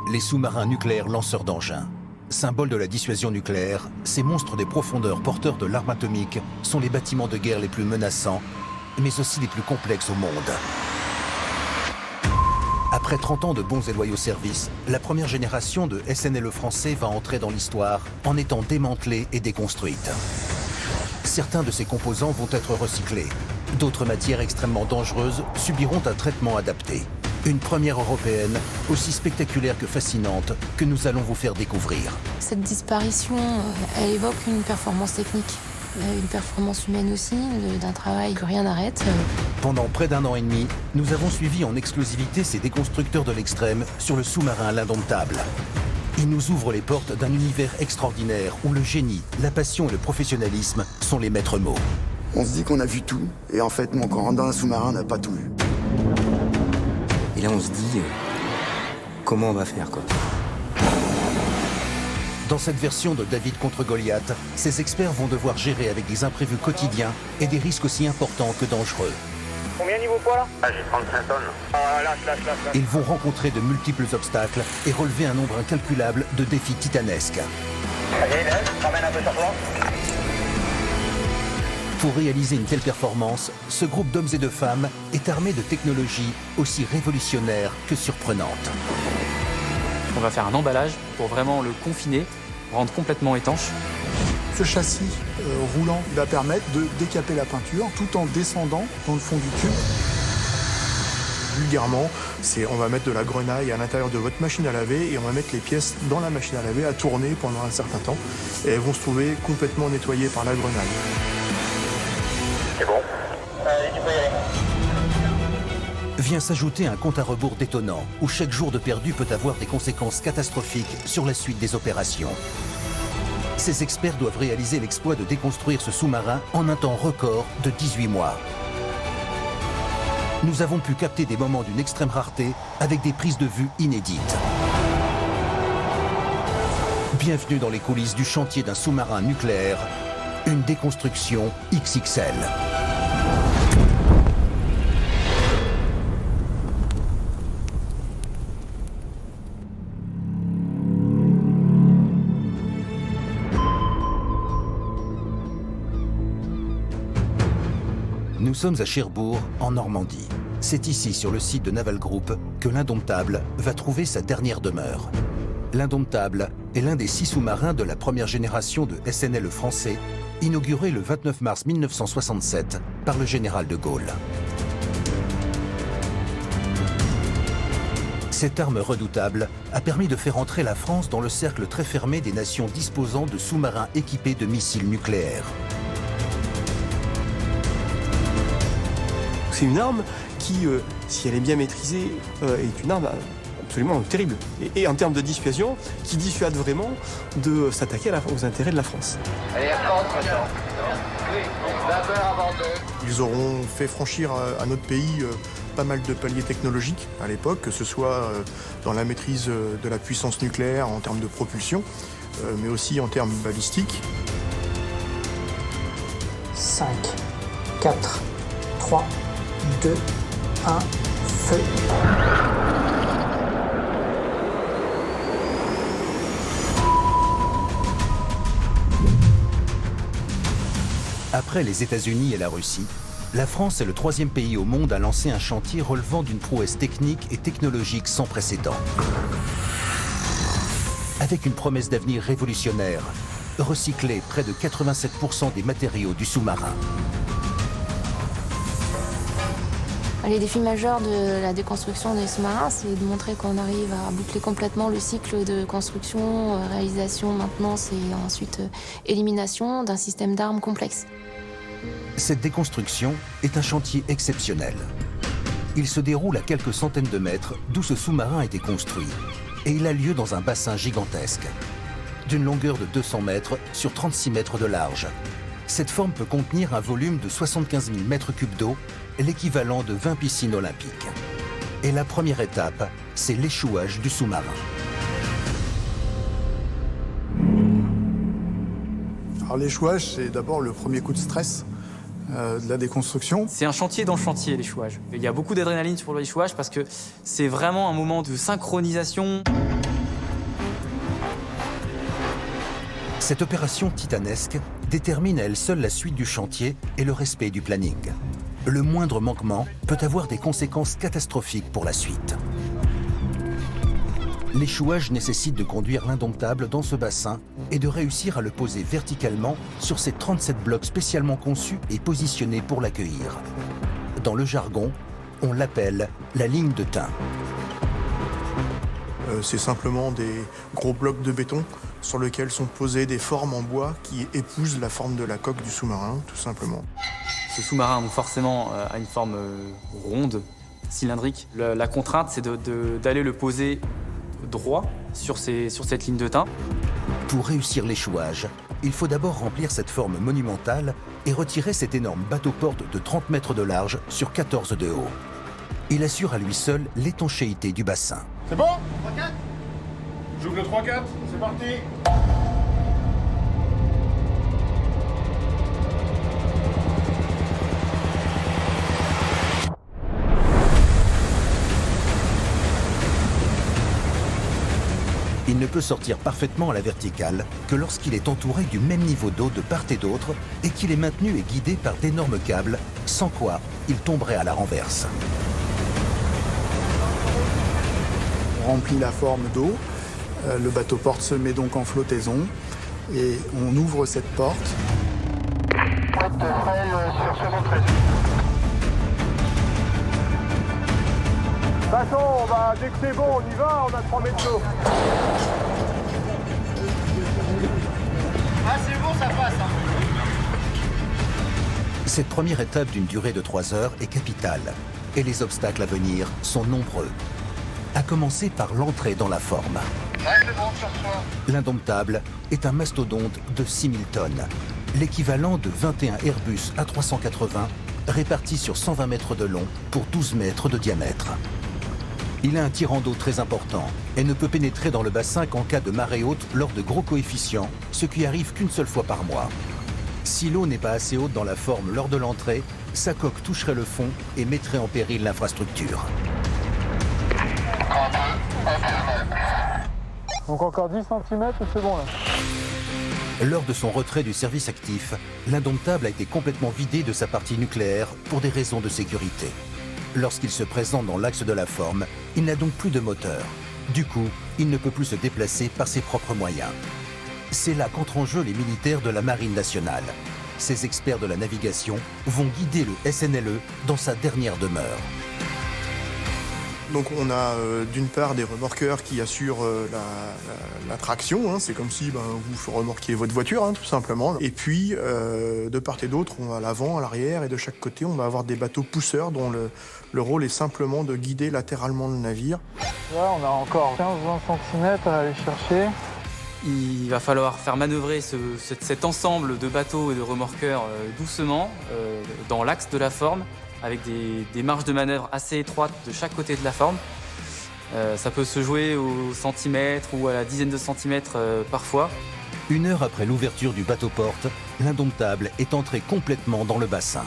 les sous-marins nucléaires lanceurs d'engins. Symbole de la dissuasion nucléaire, ces monstres des profondeurs porteurs de l'arme atomique sont les bâtiments de guerre les plus menaçants, mais aussi les plus complexes au monde. Après 30 ans de bons et loyaux services, la première génération de SNLE français va entrer dans l'histoire en étant démantelée et déconstruite. Certains de ces composants vont être recyclés. D'autres matières extrêmement dangereuses subiront un traitement adapté. Une première européenne, aussi spectaculaire que fascinante, que nous allons vous faire découvrir. Cette disparition, elle évoque une performance technique, une performance humaine aussi, d'un travail que rien n'arrête. Pendant près d'1 an et demi, nous avons suivi en exclusivité ces déconstructeurs de l'extrême sur le sous-marin L'Indomptable. Ils nous ouvrent les portes d'un univers extraordinaire où le génie, la passion et le professionnalisme sont les maîtres mots. On se dit qu'on a vu tout, et en fait, quand on rentre dans un sous-marin, on n'a pas tout vu. Et là, on se dit, comment on va faire, quoi. Dans cette version de David contre Goliath, ces experts vont devoir gérer avec des imprévus quotidiens et des risques aussi importants que dangereux. Combien niveau poids là? Ah, j'ai 35 tonnes. Ah, lâche. Ils vont rencontrer de multiples obstacles et relever un nombre incalculable de défis titanesques. Allez, ramène un peu sur toi. Pour réaliser une telle performance, ce groupe d'hommes et de femmes est armé de technologies aussi révolutionnaires que surprenantes. On va faire un emballage pour vraiment le confiner, rendre complètement étanche. Ce châssis roulant va permettre de décaper la peinture tout en descendant dans le fond du tube. Vulgairement, on va mettre de la grenaille à l'intérieur de votre machine à laver et on va mettre les pièces dans la machine à laver à tourner pendant un certain temps. Et elles vont se trouver complètement nettoyées par la grenaille. C'est bon. Allez, tu peux y aller. Vient s'ajouter un compte à rebours détonnant, où chaque jour de perdu peut avoir des conséquences catastrophiques sur la suite des opérations. Ces experts doivent réaliser l'exploit de déconstruire ce sous-marin en un temps record de 18 mois. Nous avons pu capter des moments d'une extrême rareté avec des prises de vue inédites. Bienvenue dans les coulisses du chantier d'un sous-marin nucléaire, une déconstruction XXL. Nous sommes à Cherbourg, en Normandie. C'est ici, sur le site de Naval Group, que l'Indomptable va trouver sa dernière demeure. L'Indomptable est l'un des 6 sous-marins de la première génération de SNLE français, inauguré le 29 mars 1967 par le général de Gaulle. Cette arme redoutable a permis de faire entrer la France dans le cercle très fermé des nations disposant de sous-marins équipés de missiles nucléaires. C'est une arme qui, si elle est bien maîtrisée, est une arme absolument terrible. Et en termes de dissuasion, qui dissuade vraiment de s'attaquer aux intérêts de la France. Allez, avance maintenant. Ils auront fait franchir à notre pays pas mal de paliers technologiques à l'époque, que ce soit dans la maîtrise de la puissance nucléaire en termes de propulsion, mais aussi en termes balistiques. 5, 4, 3, 2, 1, feu. Après les États-Unis et la Russie, la France est le 3e pays au monde à lancer un chantier relevant d'une prouesse technique et technologique sans précédent. Avec une promesse d'avenir révolutionnaire, recycler près de 87% des matériaux du sous-marin. Les défis majeurs de la déconstruction des sous-marins, c'est de montrer qu'on arrive à boucler complètement le cycle de construction, réalisation, maintenance et ensuite élimination d'un système d'armes complexe. Cette déconstruction est un chantier exceptionnel. Il se déroule à quelques centaines de mètres d'où ce sous-marin a été construit. Et il a lieu dans un bassin gigantesque, d'une longueur de 200 mètres sur 36 mètres de large. Cette forme peut contenir un volume de 75 000 mètres cubes d'eau, l'équivalent de 20 piscines olympiques. Et la première étape, c'est l'échouage du sous-marin. Alors l'échouage, c'est d'abord le premier coup de stress de la déconstruction. C'est un chantier dans le chantier, l'échouage. Il y a beaucoup d'adrénaline sur l'échouage parce que c'est vraiment un moment de synchronisation. Cette opération titanesque détermine à elle seule la suite du chantier et le respect du planning. Le moindre manquement peut avoir des conséquences catastrophiques pour la suite. L'échouage nécessite de conduire l'indomptable dans ce bassin et de réussir à le poser verticalement sur ces 37 blocs spécialement conçus et positionnés pour l'accueillir. Dans le jargon, on l'appelle la ligne de Tain. C'est simplement des gros blocs de béton sur lesquels sont posées des formes en bois qui épousent la forme de la coque du sous-marin, tout simplement. Ce sous-marin, donc forcément, a une forme ronde, cylindrique. La contrainte, c'est d'aller le poser droit sur cette ligne de Tain. Pour réussir l'échouage, il faut d'abord remplir cette forme monumentale et retirer cet énorme bateau-porte de 30 mètres de large sur 14 de haut. Il assure à lui seul l'étanchéité du bassin. C'est bon? 3-4? J'ouvre le 3-4, c'est parti. Il ne peut sortir parfaitement à la verticale que lorsqu'il est entouré du même niveau d'eau de part et d'autre et qu'il est maintenu et guidé par d'énormes câbles, sans quoi il tomberait à la renverse. On remplit la forme d'eau, le bateau-porte se met donc en flottaison et on ouvre cette porte. De toute façon, dès que c'est bon, on y va, on a 3 mètres d'eau. Ah, c'est bon, ça passe. Cette première étape d'une durée de 3 heures est capitale et les obstacles à venir sont nombreux. À commencer par l'entrée dans la forme. Ouais, c'est bon, je reçois. L'indomptable est un mastodonte de 6000 tonnes, l'équivalent de 21 Airbus A380 répartis sur 120 mètres de long pour 12 mètres de diamètre. Il a un tirant d'eau très important et ne peut pénétrer dans le bassin qu'en cas de marée haute lors de gros coefficients, ce qui arrive qu'une seule fois par mois. Si l'eau n'est pas assez haute dans la forme lors de l'entrée, sa coque toucherait le fond et mettrait en péril l'infrastructure. Donc encore 10 cm et c'est bon là. Lors de son retrait du service actif, l'indomptable a été complètement vidé de sa partie nucléaire pour des raisons de sécurité. Lorsqu'il se présente dans l'axe de la forme, il n'a donc plus de moteur. Du coup, il ne peut plus se déplacer par ses propres moyens. C'est là qu'entrent en jeu les militaires de la Marine nationale. Ces experts de la navigation vont guider le SNLE dans sa dernière demeure. Donc on a d'une part des remorqueurs qui assurent la traction, hein, c'est comme si vous remorquiez votre voiture, hein, tout simplement. Et puis de part et d'autre, on a à l'avant, à l'arrière et de chaque côté, on va avoir des bateaux pousseurs dont le rôle est simplement de guider latéralement le navire. Là, on a encore 15-20 cm à aller chercher. Il va falloir faire manœuvrer cet ensemble de bateaux et de remorqueurs doucement dans l'axe de la forme, avec des marges de manœuvre assez étroites de chaque côté de la forme. Ça peut se jouer au centimètre ou à la dizaine de centimètres parfois. 1 heure après l'ouverture du bateau-porte, l'indomptable est entré complètement dans le bassin.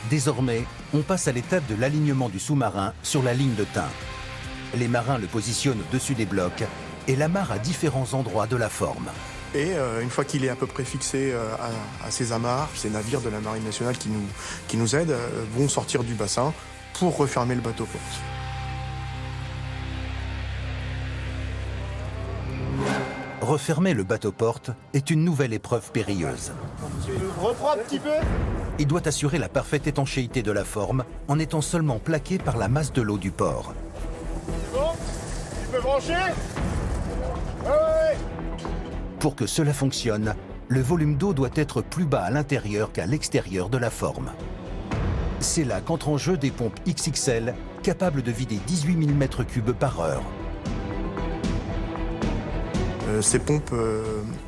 Désormais, on passe à l'étape de l'alignement du sous-marin sur la ligne de Tain. Les marins le positionnent au-dessus des blocs et l'amarrent à différents endroits de la forme. Et une fois qu'il est à peu près fixé à ses amarres, ces navires de la Marine nationale qui nous aident vont sortir du bassin pour refermer le bateau-porte. Refermer le bateau-porte est une nouvelle épreuve périlleuse. Reprends un petit peu. Il doit assurer la parfaite étanchéité de la forme en étant seulement plaqué par la masse de l'eau du port. C'est bon? Tu peux brancher? Ouais. Pour que cela fonctionne, le volume d'eau doit être plus bas à l'intérieur qu'à l'extérieur de la forme. C'est là qu'entrent en jeu des pompes XXL capables de vider 18 000 m3 par heure. Ces pompes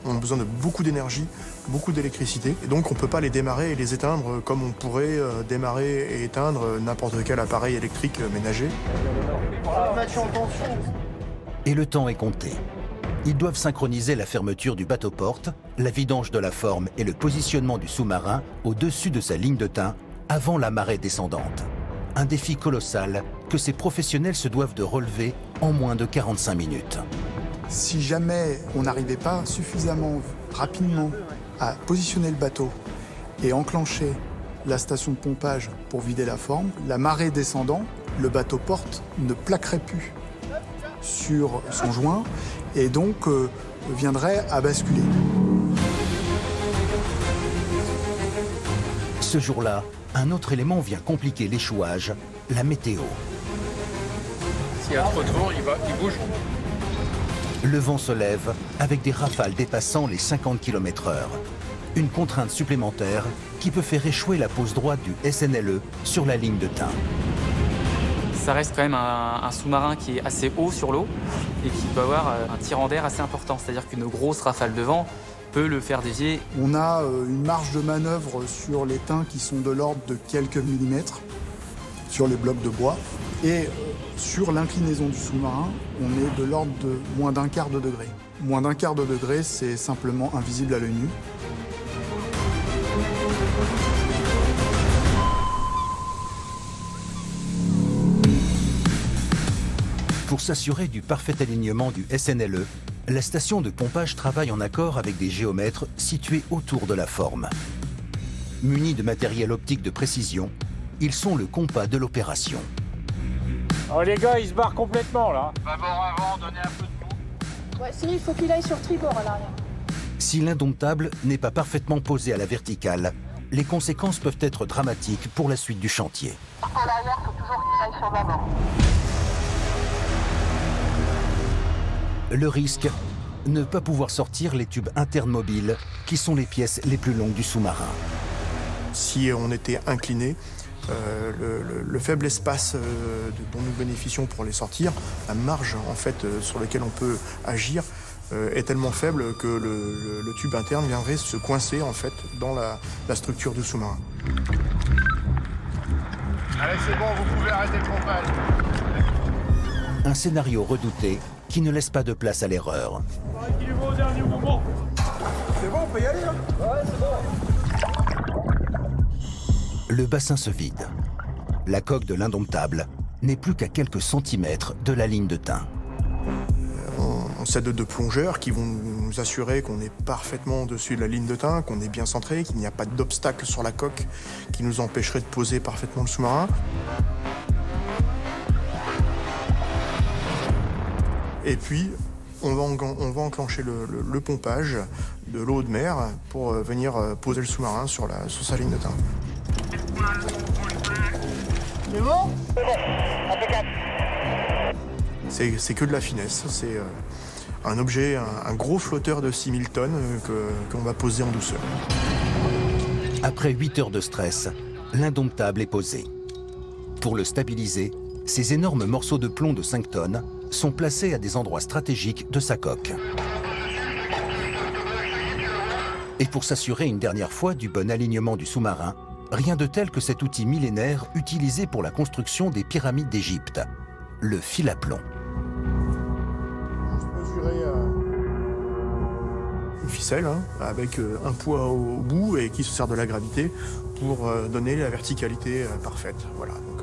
ont besoin de beaucoup d'énergie, beaucoup d'électricité, et donc on ne peut pas les démarrer et les éteindre comme on pourrait démarrer et éteindre n'importe quel appareil électrique ménager. Et le temps est compté. Ils doivent synchroniser la fermeture du bateau-porte, la vidange de la forme et le positionnement du sous-marin au-dessus de sa ligne de Tain avant la marée descendante. Un défi colossal que ces professionnels se doivent de relever en moins de 45 minutes. Si jamais on n'arrivait pas suffisamment rapidement à positionner le bateau et enclencher la station de pompage pour vider la forme, la marée descendant, le bateau porte ne plaquerait plus sur son joint et donc viendrait à basculer. Ce jour-là, un autre élément vient compliquer l'échouage, la météo. S'il y a trop de vent, il bouge. Le vent se lève avec des rafales dépassant les 50 km/h. Une contrainte supplémentaire qui peut faire échouer la pose droite du SNLE sur la ligne de Tain. Ça reste quand même un sous-marin qui est assez haut sur l'eau et qui peut avoir un tirant d'air assez important. C'est-à-dire qu'une grosse rafale de vent peut le faire dévier. On a une marge de manœuvre sur les teints qui sont de l'ordre de quelques millimètres sur les blocs de bois. Et sur l'inclinaison du sous-marin, on est de l'ordre de moins d'un quart de degré. Moins d'un quart de degré, c'est simplement invisible à l'œil nu. Pour s'assurer du parfait alignement du SNLE, la station de pompage travaille en accord avec des géomètres situés autour de la forme. Munis de matériel optique de précision, ils sont le compas de l'opération. Oh les gars, ils se barrent complètement là. Va bord avant, donnez un peu de bout. Ouais, Cyril, il faut qu'il aille sur tribord à l'arrière. Si l'indomptable n'est pas parfaitement posé à la verticale, les conséquences peuvent être dramatiques pour la suite du chantier. À l'arrière, il faut toujours qu'il aille sur l'avant. Le risque, ne pas pouvoir sortir les tubes internes mobiles, qui sont les pièces les plus longues du sous-marin. Si on était incliné, le faible espace dont nous bénéficions pour les sortir, la marge en fait sur laquelle on peut agir est tellement faible que le tube interne viendrait se coincer en fait dans la structure du sous-marin. Allez, c'est bon, vous pouvez arrêter le pompage. Un scénario redouté qui ne laisse pas de place à l'erreur. Équilibrez au dernier moment. C'est bon, on peut y aller hein? Ouais, c'est bon. Le bassin se vide. La coque de l'indomptable n'est plus qu'à quelques centimètres de la ligne de Tain. On s'aide de plongeurs qui vont nous assurer qu'on est parfaitement au-dessus de la ligne de Tain, qu'on est bien centré, qu'il n'y a pas d'obstacle sur la coque qui nous empêcherait de poser parfaitement le sous-marin. Et puis, on va enclencher le pompage de l'eau de mer pour venir poser le sous-marin sur sa ligne de Tain. C'est bon? C'est bon, impeccable. C'est que de la finesse, c'est un objet, un gros flotteur de 6000 tonnes qu'on va poser en douceur. Après 8 heures de stress, l'indomptable est posé. Pour le stabiliser, ces énormes morceaux de plomb de 5 tonnes sont placés à des endroits stratégiques de sa coque. Et pour s'assurer une dernière fois du bon alignement du sous-marin, rien de tel que cet outil millénaire utilisé pour la construction des pyramides d'Égypte, le fil à plomb. Une ficelle avec un poids au bout et qui se sert de la gravité pour donner la verticalité parfaite. Voilà. Donc,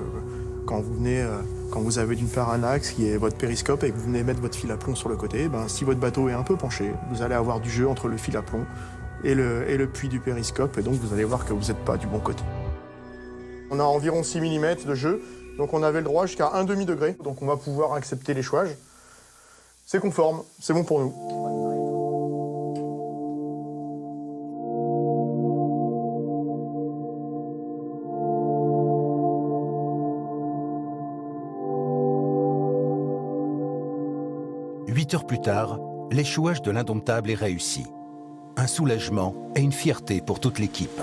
quand vous avez d'une part un axe qui est votre périscope et que vous venez mettre votre fil à plomb sur le côté, si votre bateau est un peu penché, vous allez avoir du jeu entre le fil à plomb et le puits du périscope, et donc vous allez voir que vous n'êtes pas du bon côté. On a environ 6 mm de jeu, donc on avait le droit jusqu'à 1,5 degré, donc on va pouvoir accepter l'échouage. C'est conforme, c'est bon pour nous. 8 heures plus tard, l'échouage de l'indomptable est réussi. Un soulagement et une fierté pour toute l'équipe.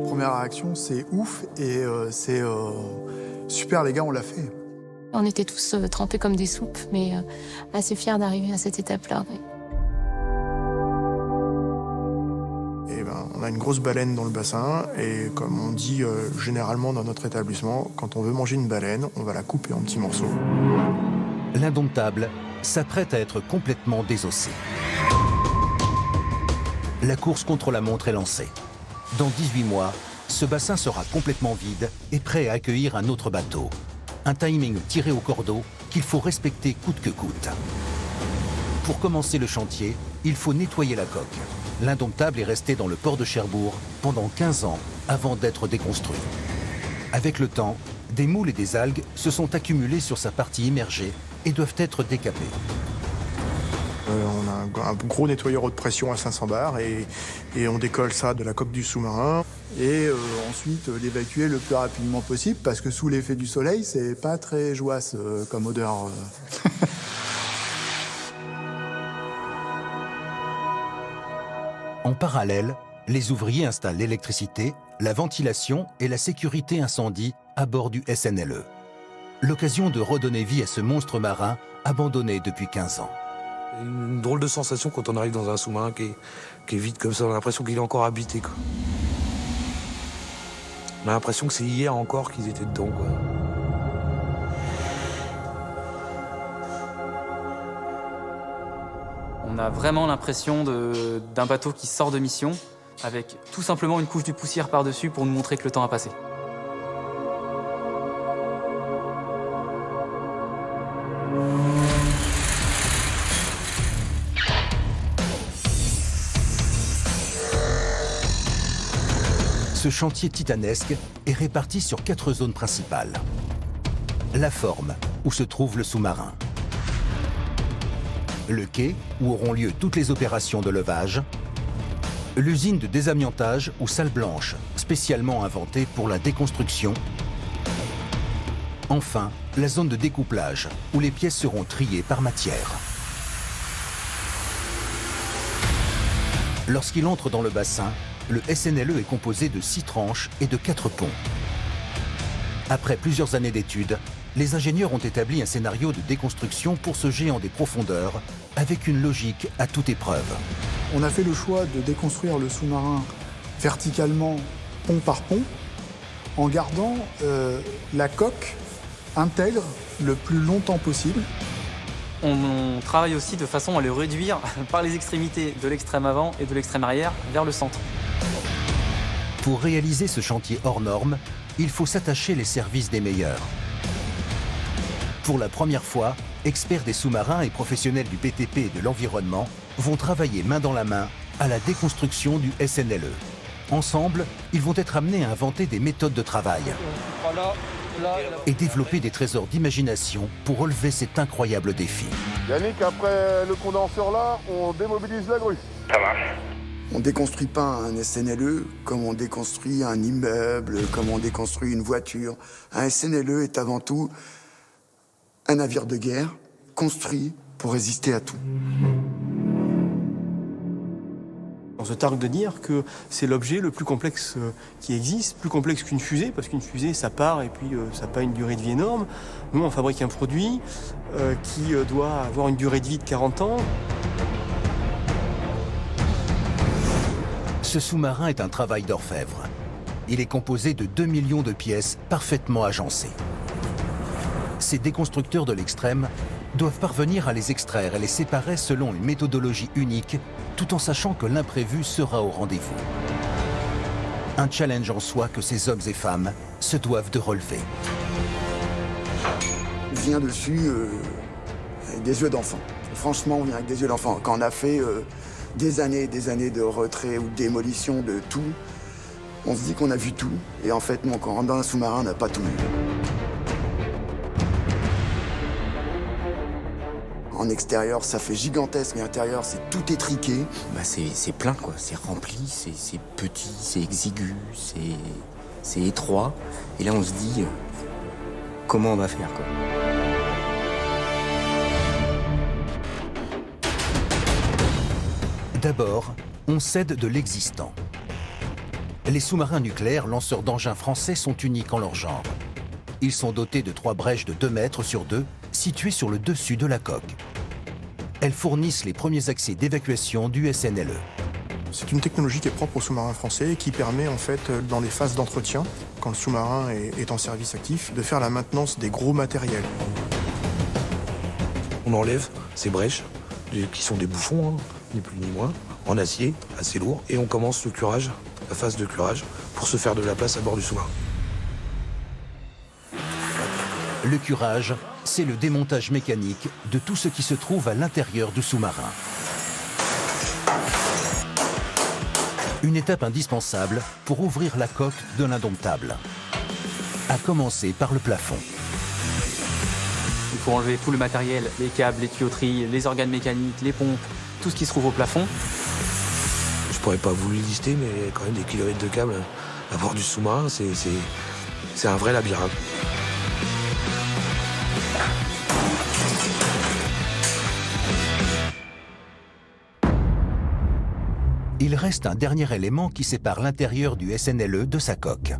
Première réaction, c'est ouf et c'est super les gars, on l'a fait. On était tous trempés comme des soupes, mais assez fiers d'arriver à cette étape-là. Ouais. Et on a une grosse baleine dans le bassin et comme on dit généralement dans notre établissement, quand on veut manger une baleine, on va la couper en petits morceaux. L'indomptable s'apprête à être complètement désossé. La course contre la montre est lancée. Dans 18 mois, ce bassin sera complètement vide et prêt à accueillir un autre bateau. Un timing tiré au cordeau qu'il faut respecter coûte que coûte. Pour commencer le chantier, il faut nettoyer la coque. L'indomptable est resté dans le port de Cherbourg pendant 15 ans avant d'être déconstruit. Avec le temps, des moules et des algues se sont accumulés sur sa partie immergée et doivent être décapés. On a un gros nettoyeur haute pression à 500 bars et on décolle ça de la coque du sous-marin. Et ensuite l'évacuer le plus rapidement possible parce que sous l'effet du soleil, c'est pas très joyeux comme odeur. En parallèle, les ouvriers installent l'électricité, la ventilation et la sécurité incendie à bord du SNLE. L'occasion de redonner vie à ce monstre marin abandonné depuis 15 ans. Une drôle de sensation quand on arrive dans un sous-marin qui est vide comme ça. On a l'impression qu'il est encore habité, quoi. On a l'impression que c'est hier encore qu'ils étaient dedans, quoi. On a vraiment l'impression d'un bateau qui sort de mission avec tout simplement une couche de poussière par-dessus pour nous montrer que le temps a passé. Ce chantier titanesque est réparti sur 4 zones principales. La forme, où se trouve le sous-marin. Le quai, où auront lieu toutes les opérations de levage. L'usine de désamiantage ou salle blanche, spécialement inventée pour la déconstruction. Enfin, la zone de découplage, où les pièces seront triées par matière. Lorsqu'il entre dans le bassin, le SNLE est composé de 6 tranches et de 4 ponts. Après plusieurs années d'études, les ingénieurs ont établi un scénario de déconstruction pour ce géant des profondeurs, avec une logique à toute épreuve. On a fait le choix de déconstruire le sous-marin verticalement, pont par pont, en gardant la coque intègre le plus longtemps possible. On travaille aussi de façon à le réduire par les extrémités de l'extrême avant et de l'extrême arrière vers le centre. Pour réaliser ce chantier hors norme, il faut s'attacher les services des meilleurs. Pour la première fois, experts des sous-marins et professionnels du BTP et de l'environnement vont travailler main dans la main à la déconstruction du SNLE. Ensemble, ils vont être amenés à inventer des méthodes de travail et développer des trésors d'imagination pour relever cet incroyable défi. Yannick, après le condenseur là, on démobilise la grue. Ça marche. On déconstruit pas un SNLE comme on déconstruit un immeuble, comme on déconstruit une voiture. Un SNLE est avant tout un navire de guerre construit pour résister à tout. On se targue de dire que c'est l'objet le plus complexe qui existe, plus complexe qu'une fusée, parce qu'une fusée, ça part et puis ça n'a pas une durée de vie énorme. Nous, on fabrique un produit qui doit avoir une durée de vie de 40 ans. Ce sous-marin est un travail d'orfèvre. Il est composé de 2 millions de pièces parfaitement agencées. Ces déconstructeurs de l'extrême doivent parvenir à les extraire et les séparer selon une méthodologie unique, tout en sachant que l'imprévu sera au rendez-vous. Un challenge en soi que ces hommes et femmes se doivent de relever. On vient dessus avec des yeux d'enfant. Franchement, on vient avec des yeux d'enfant. Quand on a fait des années de retrait ou de démolition de tout, on se dit qu'on a vu tout. Et en fait, quand on rentre dans un sous-marin, on n'a pas tout vu. En extérieur, ça fait gigantesque, mais à l'intérieur, c'est tout étriqué. Bah c'est plein, quoi. C'est rempli, c'est petit, c'est exigu, c'est étroit. Et là, on se dit, comment on va faire, quoi. D'abord, on cède de l'existant. Les sous-marins nucléaires lanceurs d'engins français sont uniques en leur genre. Ils sont dotés de 3 brèches de 2 mètres sur 2, situées sur le dessus de la coque. Elles fournissent les premiers accès d'évacuation du SNLE. C'est une technologie qui est propre aux sous-marins français et qui permet en fait, dans les phases d'entretien, quand le sous-marin est en service actif, de faire la maintenance des gros matériels. On enlève ces brèches, qui sont des bouffons, hein, ni plus ni moins, en acier, assez lourd, et on commence le curage, la phase de curage, pour se faire de la place à bord du sous-marin. Le curage, c'est le démontage mécanique de tout ce qui se trouve à l'intérieur du sous-marin. Une étape indispensable pour ouvrir la coque de l'Indomptable. À commencer par le plafond. Il faut enlever tout le matériel, les câbles, les tuyauteries, les organes mécaniques, les pompes, tout ce qui se trouve au plafond. Je pourrais pas vous le lister, mais il y a quand même des kilomètres de câbles à bord du sous-marin, c'est un vrai labyrinthe. Il reste un dernier élément qui sépare l'intérieur du SNLE de sa coque.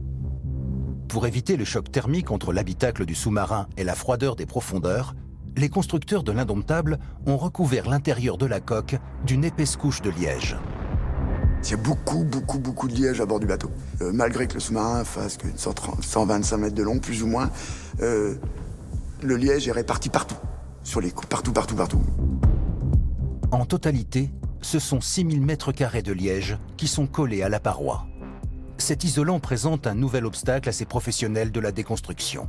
Pour éviter le choc thermique entre l'habitacle du sous-marin et la froideur des profondeurs, les constructeurs de l'Indomptable ont recouvert l'intérieur de la coque d'une épaisse couche de liège. Il y a beaucoup de liège à bord du bateau. Malgré que le sous-marin fasse 125 mètres de long, plus ou moins, le liège est réparti partout, sur les coups, partout. En totalité, ce sont 6000 mètres carrés de liège qui sont collés à la paroi. Cet isolant présente un nouvel obstacle à ces professionnels de la déconstruction.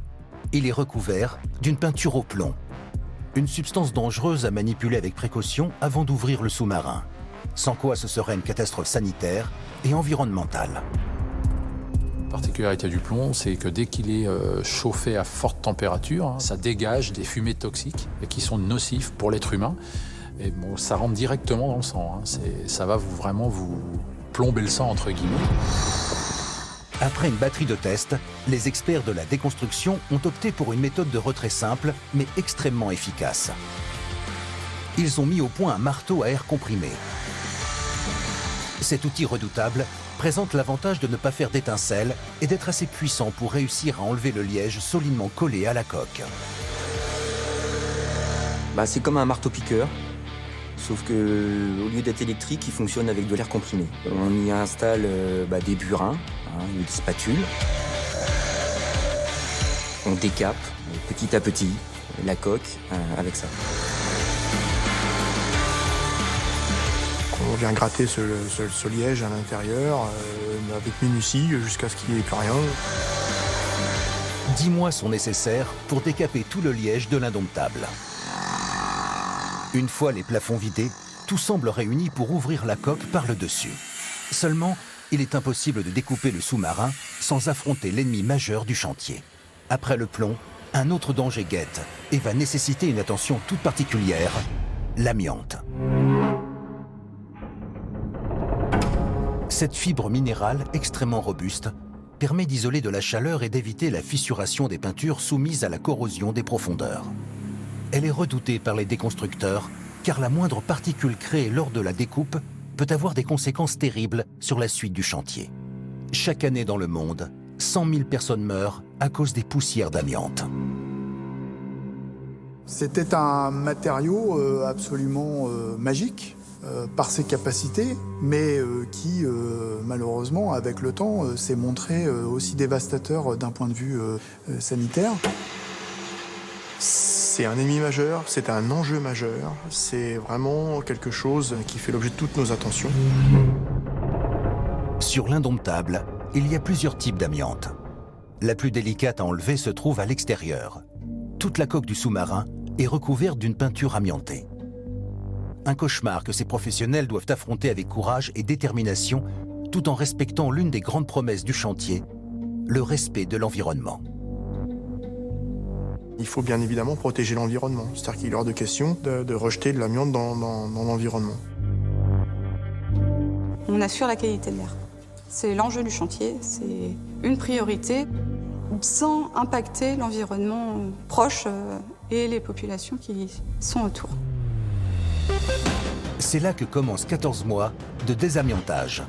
Il est recouvert d'une peinture au plomb, une substance dangereuse à manipuler avec précaution avant d'ouvrir le sous-marin, sans quoi ce serait une catastrophe sanitaire et environnementale. La particularité du plomb, c'est que dès qu'il est chauffé à forte température, ça dégage des fumées toxiques qui sont nocives pour l'être humain. Et bon, ça rentre directement dans le sang. Ça va vraiment vous plomber le sang, entre guillemets. Après une batterie de tests, les experts de la déconstruction ont opté pour une méthode de retrait simple, mais extrêmement efficace. Ils ont mis au point un marteau à air comprimé. Cet outil redoutable présente l'avantage de ne pas faire d'étincelles et d'être assez puissant pour réussir à enlever le liège solidement collé à la coque. C'est comme un marteau-piqueur, sauf qu'au lieu d'être électrique, il fonctionne avec de l'air comprimé. On y installe des burins, une spatule. On décape petit à petit la coque avec ça. On vient gratter ce liège à l'intérieur avec minutie jusqu'à ce qu'il n'y ait plus rien. 10 mois sont nécessaires pour décaper tout le liège de l'Indomptable. Une fois les plafonds vidés, tout semble réuni pour ouvrir la coque par le dessus. Seulement, il est impossible de découper le sous-marin sans affronter l'ennemi majeur du chantier. Après le plomb, un autre danger guette et va nécessiter une attention toute particulière, l'amiante. Cette fibre minérale extrêmement robuste permet d'isoler de la chaleur et d'éviter la fissuration des peintures soumises à la corrosion des profondeurs. Elle est redoutée par les déconstructeurs car la moindre particule créée lors de la découpe peut avoir des conséquences terribles sur la suite du chantier. Chaque année dans le monde, 100 000 personnes meurent à cause des poussières d'amiante. C'était un matériau absolument magique par ses capacités, mais qui, malheureusement, avec le temps, s'est montré aussi dévastateur d'un point de vue sanitaire. C'est un ennemi majeur, c'est un enjeu majeur, c'est vraiment quelque chose qui fait l'objet de toutes nos attentions. Sur l'Indomptable, il y a plusieurs types d'amiante. La plus délicate à enlever se trouve à l'extérieur. Toute la coque du sous-marin est recouverte d'une peinture amiantée. Un cauchemar que ces professionnels doivent affronter avec courage et détermination, tout en respectant l'une des grandes promesses du chantier, le respect de l'environnement. Il faut bien évidemment protéger l'environnement, c'est-à-dire qu'il est hors de question de rejeter de l'amiante dans l'environnement. On assure la qualité de l'air. C'est l'enjeu du chantier, c'est une priorité, sans impacter l'environnement proche et les populations qui sont autour. C'est là que commencent 14 mois de désamiantage.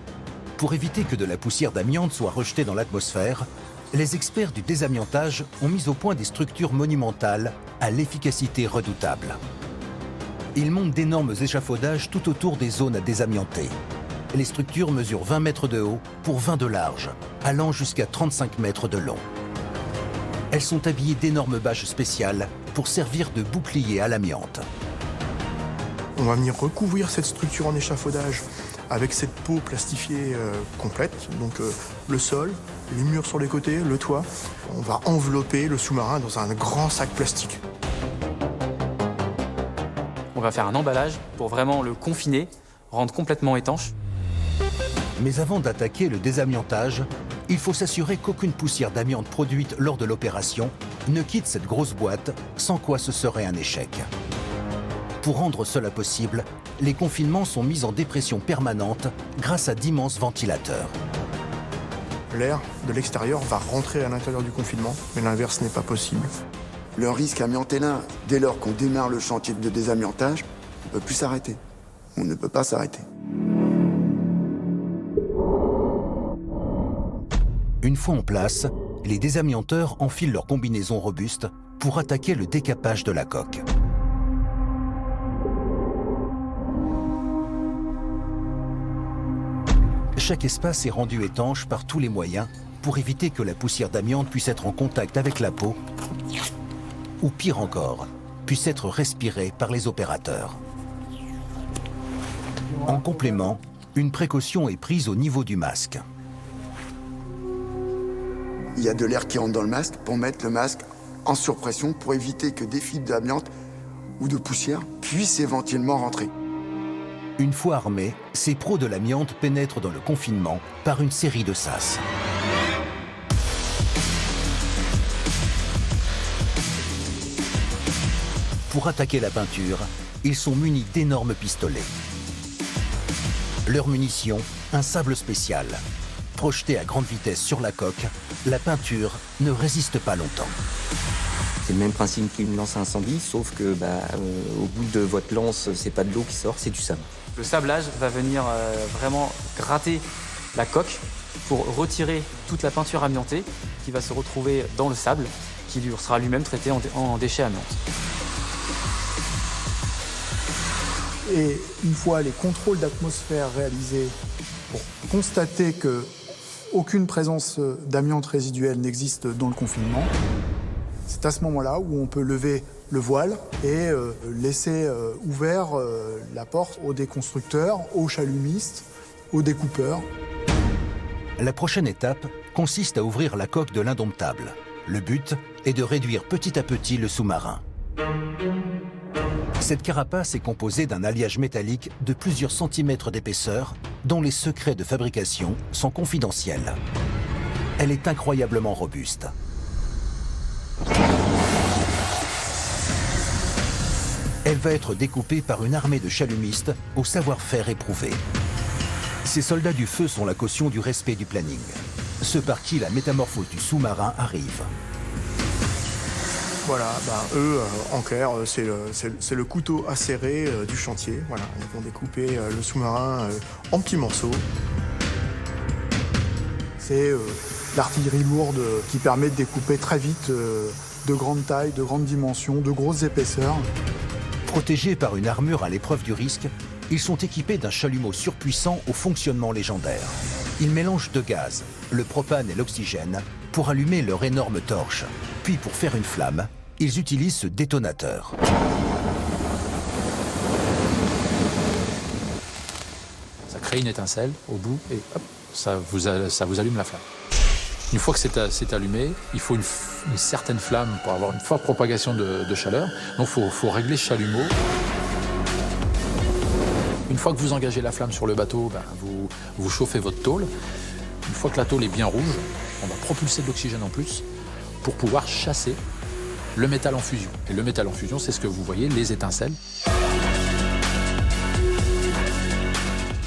Pour éviter que de la poussière d'amiante soit rejetée dans l'atmosphère, les experts du désamiantage ont mis au point des structures monumentales à l'efficacité redoutable. Ils montent d'énormes échafaudages tout autour des zones à désamianter. Les structures mesurent 20 mètres de haut pour 20 de large, allant jusqu'à 35 mètres de long. Elles sont habillées d'énormes bâches spéciales pour servir de boucliers à l'amiante. On va venir recouvrir cette structure en échafaudage avec cette peau plastifiée complète, donc le sol, les murs sur les côtés, le toit. On va envelopper le sous-marin dans un grand sac plastique. On va faire un emballage pour vraiment le confiner, rendre complètement étanche. Mais avant d'attaquer le désamiantage, il faut s'assurer qu'aucune poussière d'amiante produite lors de l'opération ne quitte cette grosse boîte, sans quoi ce serait un échec. Pour rendre cela possible, les confinements sont mis en dépression permanente grâce à d'immenses ventilateurs. L'air de l'extérieur va rentrer à l'intérieur du confinement, mais l'inverse n'est pas possible. Le risque amiante est là. Dès lors qu'on démarre le chantier de désamiantage, on ne peut plus s'arrêter. On ne peut pas s'arrêter. Une fois en place, les désamianteurs enfilent leur combinaison robuste pour attaquer le décapage de la coque. Chaque espace est rendu étanche par tous les moyens pour éviter que la poussière d'amiante puisse être en contact avec la peau ou pire encore, puisse être respirée par les opérateurs. En complément, une précaution est prise au niveau du masque. Il y a de l'air qui rentre dans le masque pour mettre le masque en surpression pour éviter que des fibres d'amiante ou de poussière puissent éventuellement rentrer. Une fois armés, ces pros de l'amiante pénètrent dans le confinement par une série de sas. Pour attaquer la peinture, ils sont munis d'énormes pistolets. Leur munition, un sable spécial. Projeté à grande vitesse sur la coque, la peinture ne résiste pas longtemps. C'est le même principe qu'une lance à incendie, sauf que au bout de votre lance, c'est pas de l'eau qui sort, c'est du sable. Le sablage va venir vraiment gratter la coque pour retirer toute la peinture amiantée qui va se retrouver dans le sable, qui sera lui-même traité en déchets amiantes. Et une fois les contrôles d'atmosphère réalisés pour constater qu'aucune présence d'amiante résiduelle n'existe dans le confinement, c'est à ce moment-là où on peut lever le voile et laisser ouvert la porte aux déconstructeurs, aux chalumistes, aux découpeurs. La prochaine étape consiste à ouvrir la coque de l'Indomptable. Le but est de réduire petit à petit le sous-marin. Cette carapace est composée d'un alliage métallique de plusieurs centimètres d'épaisseur, dont les secrets de fabrication sont confidentiels. Elle est incroyablement robuste. Elle va être découpée par une armée de chalumistes au savoir-faire éprouvé. Ces soldats du feu sont la caution du respect du planning, ceux par qui la métamorphose du sous-marin arrive. Voilà, eux, en clair, c'est le couteau acéré du chantier. Voilà, ils vont découper le sous-marin en petits morceaux. C'est l'artillerie lourde qui permet de découper très vite de grandes tailles, de grandes dimensions, de grosses épaisseurs. Protégés par une armure à l'épreuve du risque, ils sont équipés d'un chalumeau surpuissant au fonctionnement légendaire. Ils mélangent deux gaz, le propane et l'oxygène, pour allumer leur énorme torche. Puis pour faire une flamme, ils utilisent ce détonateur. Ça crée une étincelle au bout et hop, ça vous allume la flamme. Une fois que c'est allumé, il faut une certaine flamme pour avoir une forte propagation de chaleur. Donc il faut régler ce chalumeau. Une fois que vous engagez la flamme sur le bateau, vous chauffez votre tôle. Une fois que la tôle est bien rouge, on va propulser de l'oxygène en plus pour pouvoir chasser le métal en fusion. Et le métal en fusion, c'est ce que vous voyez, les étincelles.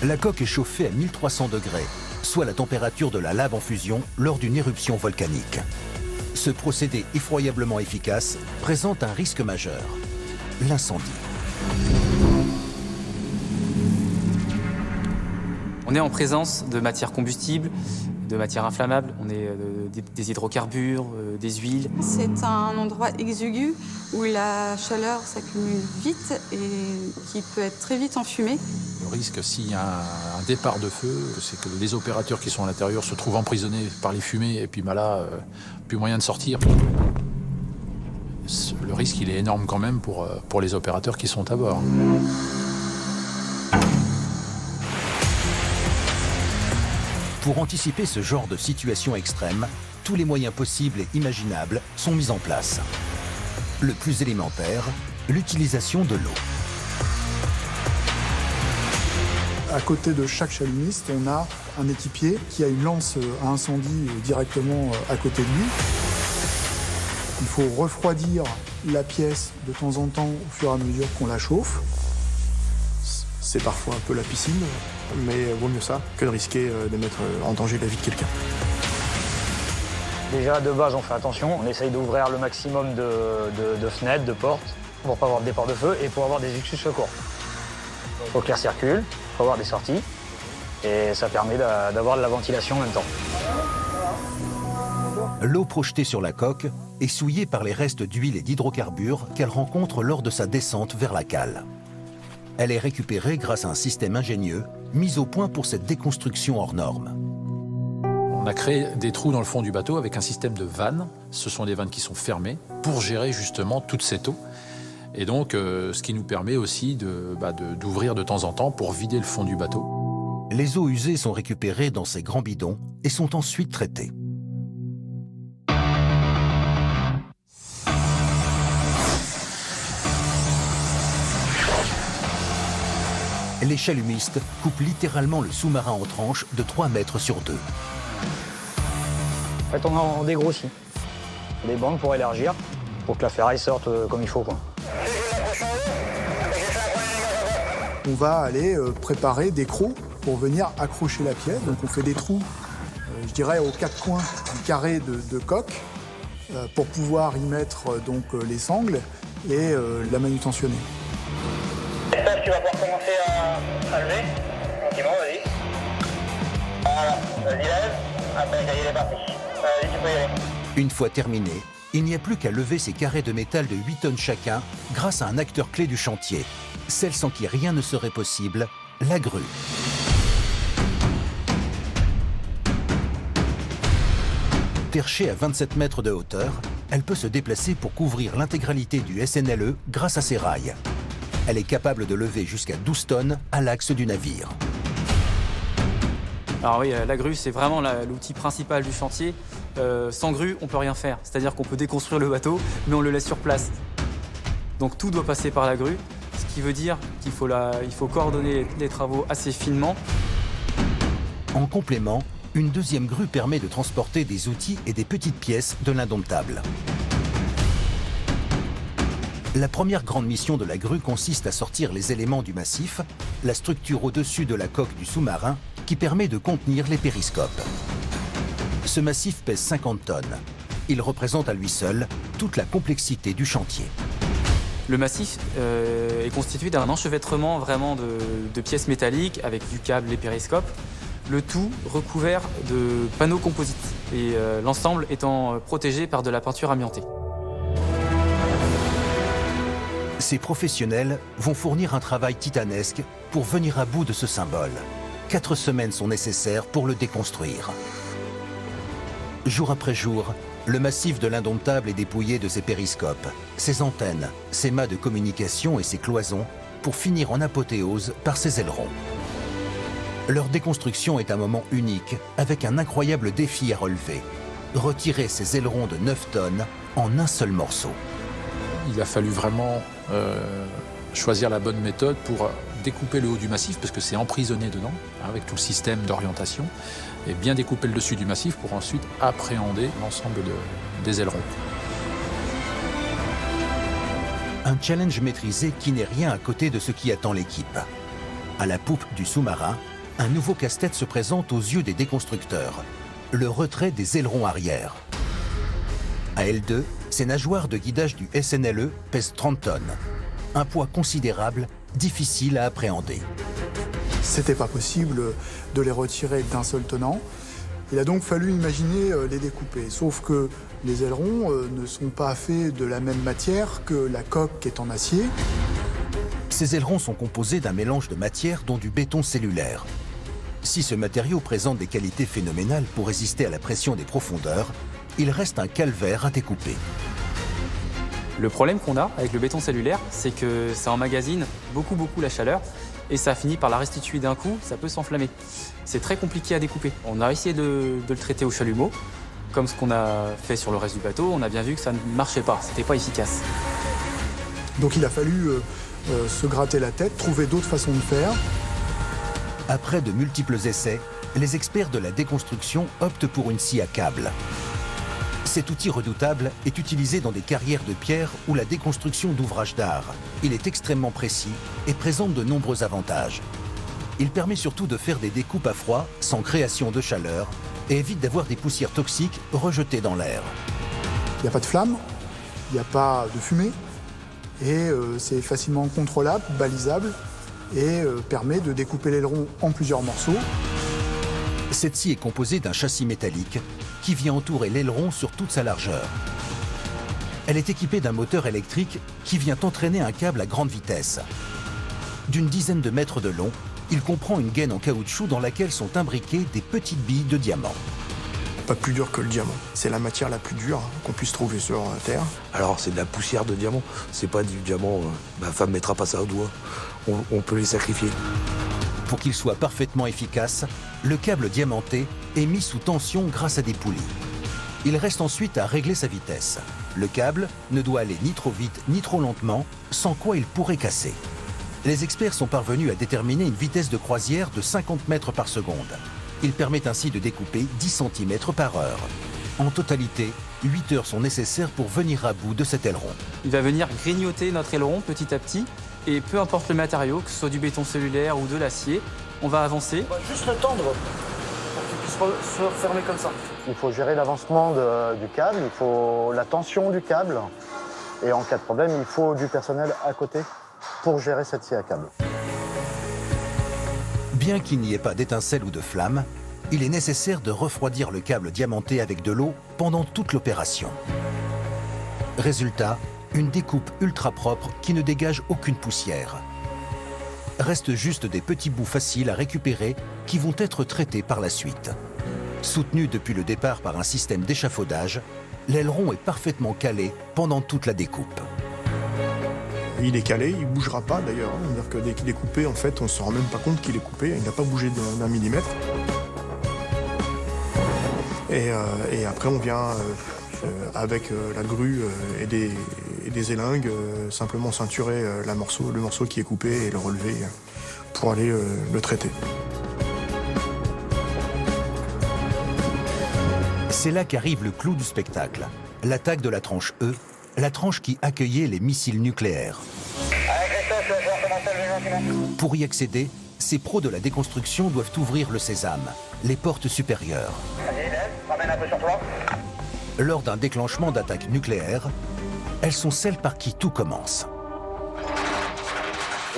La coque est chauffée à 1300 degrés, soit la température de la lave en fusion lors d'une éruption volcanique. Ce procédé effroyablement efficace présente un risque majeur, l'incendie. On est en présence de matières combustibles, de matières inflammables, on est des hydrocarbures, des huiles. C'est un endroit exigu où la chaleur s'accumule vite et qui peut être très vite enfumée. Le risque, s'il y a un départ de feu, c'est que les opérateurs qui sont à l'intérieur se trouvent emprisonnés par les fumées et puis là, plus moyen de sortir. Le risque, il est énorme quand même pour les opérateurs qui sont à bord. Pour anticiper ce genre de situation extrême, tous les moyens possibles et imaginables sont mis en place. Le plus élémentaire, l'utilisation de l'eau. À côté de chaque chalumeiste, on a un équipier qui a une lance à incendie directement à côté de lui. Il faut refroidir la pièce de temps en temps au fur et à mesure qu'on la chauffe. C'est parfois un peu la piscine, mais vaut mieux ça que de risquer de mettre en danger la vie de quelqu'un. Déjà, de base, on fait attention. On essaye d'ouvrir le maximum de fenêtres, de portes, pour pas avoir de départ de feu et pour avoir des issues de secours. Il faut que l'air circule, il faut avoir des sorties, et ça permet d'avoir de la ventilation en même temps. L'eau projetée sur la coque est souillée par les restes d'huile et d'hydrocarbures qu'elle rencontre lors de sa descente vers la cale. Elle est récupérée grâce à un système ingénieux mis au point pour cette déconstruction hors norme. On a créé des trous dans le fond du bateau avec un système de vannes. Ce sont des vannes qui sont fermées pour gérer justement toute cette eau. Et donc, ce qui nous permet aussi d'ouvrir de temps en temps pour vider le fond du bateau. Les eaux usées sont récupérées dans ces grands bidons et sont ensuite traitées. Les chalumistes coupent littéralement le sous-marin en tranches de 3 mètres sur 2. En fait, on dégrossit des bandes pour élargir, pour que la ferraille sorte comme il faut, quoi. On va aller préparer des crocs pour venir accrocher la pièce. Donc on fait des trous, je dirais, aux 4 coins du carré de coque pour pouvoir y mettre donc les sangles et la manutentionner. Tu vas pouvoir commencer à lever, tranquillement, vas-y. Voilà, vas-y lève, après il est parti. Vas-y, tu peux y aller. Une fois terminé, il n'y a plus qu'à lever ces carrés de métal de 8 tonnes chacun grâce à un acteur clé du chantier, celle sans qui rien ne serait possible, la grue. Perchée à 27 mètres de hauteur, elle peut se déplacer pour couvrir l'intégralité du SNLE grâce à ses rails. Elle est capable de lever jusqu'à 12 tonnes à l'axe du navire. Alors oui, la grue, c'est vraiment l'outil principal du chantier. Sans grue, on ne peut rien faire. C'est-à-dire qu'on peut déconstruire le bateau, mais on le laisse sur place. Donc tout doit passer par la grue, ce qui veut dire qu'il faut coordonner les travaux assez finement. En complément, une deuxième grue permet de transporter des outils et des petites pièces de l'indomptable. La première grande mission de la grue consiste à sortir les éléments du massif, la structure au-dessus de la coque du sous-marin qui permet de contenir les périscopes. Ce massif pèse 50 tonnes. Il représente à lui seul toute la complexité du chantier. Le massif est constitué d'un enchevêtrement vraiment de pièces métalliques avec du câble et périscopes, le tout recouvert de panneaux composites et l'ensemble étant protégé par de la peinture amiantée. Ces professionnels vont fournir un travail titanesque pour venir à bout de ce symbole. 4 semaines sont nécessaires pour le déconstruire. Jour après jour, le massif de l'indomptable est dépouillé de ses périscopes, ses antennes, ses mâts de communication et ses cloisons pour finir en apothéose par ses ailerons. Leur déconstruction est un moment unique avec un incroyable défi à relever. Retirer ces ailerons de 9 tonnes en un seul morceau. Il a fallu vraiment choisir la bonne méthode pour découper le haut du massif, parce que c'est emprisonné dedans, avec tout le système d'orientation, et bien découper le dessus du massif pour ensuite appréhender l'ensemble des ailerons. Un challenge maîtrisé qui n'est rien à côté de ce qui attend l'équipe. À la poupe du sous-marin, un nouveau casse-tête se présente aux yeux des déconstructeurs. Le retrait des ailerons arrière. À L2, ces nageoires de guidage du SNLE pèsent 30 tonnes. Un poids considérable, difficile à appréhender. C'était pas possible de les retirer d'un seul tenant. Il a donc fallu imaginer les découper. Sauf que les ailerons ne sont pas faits de la même matière que la coque qui est en acier. Ces ailerons sont composés d'un mélange de matières dont du béton cellulaire. Si ce matériau présente des qualités phénoménales pour résister à la pression des profondeurs, il reste un calvaire à découper. Le problème qu'on a avec le béton cellulaire, c'est que ça emmagasine beaucoup la chaleur et ça finit par la restituer d'un coup, ça peut s'enflammer. C'est très compliqué à découper. On a essayé de le traiter au chalumeau, comme ce qu'on a fait sur le reste du bateau, on a bien vu que ça ne marchait pas, c'était pas efficace. Donc il a fallu se gratter la tête, trouver d'autres façons de faire. Après de multiples essais, les experts de la déconstruction optent pour une scie à câble. Cet outil redoutable est utilisé dans des carrières de pierre ou la déconstruction d'ouvrages d'art. Il est extrêmement précis et présente de nombreux avantages. Il permet surtout de faire des découpes à froid sans création de chaleur et évite d'avoir des poussières toxiques rejetées dans l'air. Il n'y a pas de flamme, il n'y a pas de fumée et c'est facilement contrôlable, balisable et permet de découper l'aileron en plusieurs morceaux. Cette scie est composée d'un châssis métallique qui vient entourer l'aileron sur toute sa largeur. Elle est équipée d'un moteur électrique qui vient entraîner un câble à grande vitesse. D'une dizaine de mètres de long, il comprend une gaine en caoutchouc dans laquelle sont imbriquées des petites billes de diamant. Pas plus dur que le diamant. C'est la matière la plus dure qu'on puisse trouver sur Terre. Alors c'est de la poussière de diamant, c'est pas du diamant, ma femme mettra pas ça au doigt. On peut les sacrifier. Pour qu'il soit parfaitement efficace, le câble diamanté est mis sous tension grâce à des poulies. Il reste ensuite à régler sa vitesse. Le câble ne doit aller ni trop vite ni trop lentement, sans quoi il pourrait casser. Les experts sont parvenus à déterminer une vitesse de croisière de 50 mètres par seconde. Il permet ainsi de découper 10 cm par heure. En totalité, 8 heures sont nécessaires pour venir à bout de cet aileron. Il va venir grignoter notre aileron petit à petit, et peu importe le matériau, que ce soit du béton cellulaire ou de l'acier, on va avancer. On va juste le tendre pour qu'il puisse se refermer comme ça. Il faut gérer l'avancement du câble, il faut la tension du câble, et en cas de problème, il faut du personnel à côté pour gérer cette scie à câble. Bien qu'il n'y ait pas d'étincelle ou de flamme, il est nécessaire de refroidir le câble diamanté avec de l'eau pendant toute l'opération. Résultat, une découpe ultra propre qui ne dégage aucune poussière. Restent juste des petits bouts faciles à récupérer qui vont être traités par la suite. Soutenu depuis le départ par un système d'échafaudage, l'aileron est parfaitement calé pendant toute la découpe. Il est calé, il ne bougera pas d'ailleurs. C'est-à-dire que dès qu'il est coupé, en fait, on ne se rend même pas compte qu'il est coupé. Il n'a pas bougé d'un millimètre. Et après, on vient avec la grue et des élingues, simplement ceinturer le morceau qui est coupé et le relever pour aller le traiter. C'est là qu'arrive le clou du spectacle, l'attaque de la tranche E, la tranche qui accueillait les missiles nucléaires. Pour y accéder, ces pros de la déconstruction doivent ouvrir le sésame, les portes supérieures. Lors d'un déclenchement d'attaque nucléaire, elles sont celles par qui tout commence.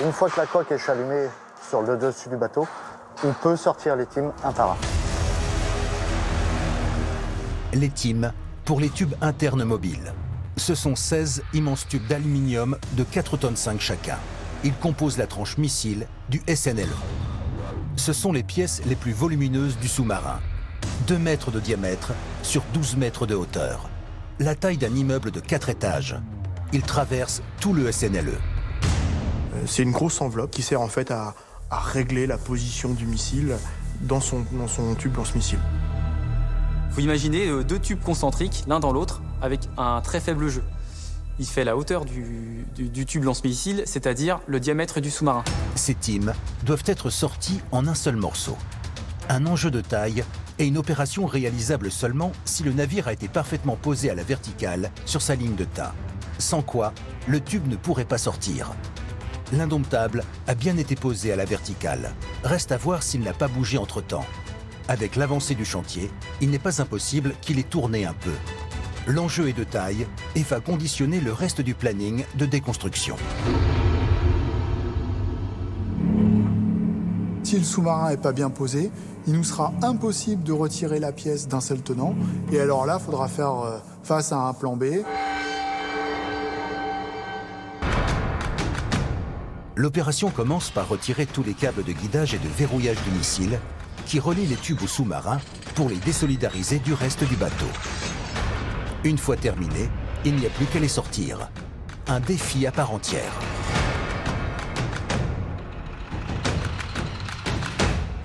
Une fois que la coque est chalumée sur le dessus du bateau, on peut sortir les times un par un. Les times pour les tubes internes mobiles. Ce sont 16 immenses tubes d'aluminium de 4,5 tonnes chacun. Ils composent la tranche missile du SNLE. Ce sont les pièces les plus volumineuses du sous-marin. 2 mètres de diamètre sur 12 mètres de hauteur. La taille d'un immeuble de 4 étages. Il traverse tout le SNLE. C'est une grosse enveloppe qui sert en fait à régler la position du missile dans son tube lance-missile. Vous imaginez 2 tubes concentriques, l'un dans l'autre, avec un très faible jeu. Il fait la hauteur du tube lance-missile, c'est-à-dire le diamètre du sous-marin. Ces times doivent être sortis en un seul morceau. Un enjeu de taille et une opération réalisable seulement si le navire a été parfaitement posé à la verticale sur sa ligne de tain. Sans quoi, le tube ne pourrait pas sortir. L'Indomptable a bien été posé à la verticale. Reste à voir s'il n'a pas bougé entre-temps. Avec l'avancée du chantier, il n'est pas impossible qu'il ait tourné un peu. L'enjeu est de taille et va conditionner le reste du planning de déconstruction. Si le sous-marin n'est pas bien posé, il nous sera impossible de retirer la pièce d'un seul tenant. Et alors là, il faudra faire face à un plan B. L'opération commence par retirer tous les câbles de guidage et de verrouillage du missile qui relient les tubes au sous-marin pour les désolidariser du reste du bateau. Une fois terminé, il n'y a plus qu'à les sortir. Un défi à part entière.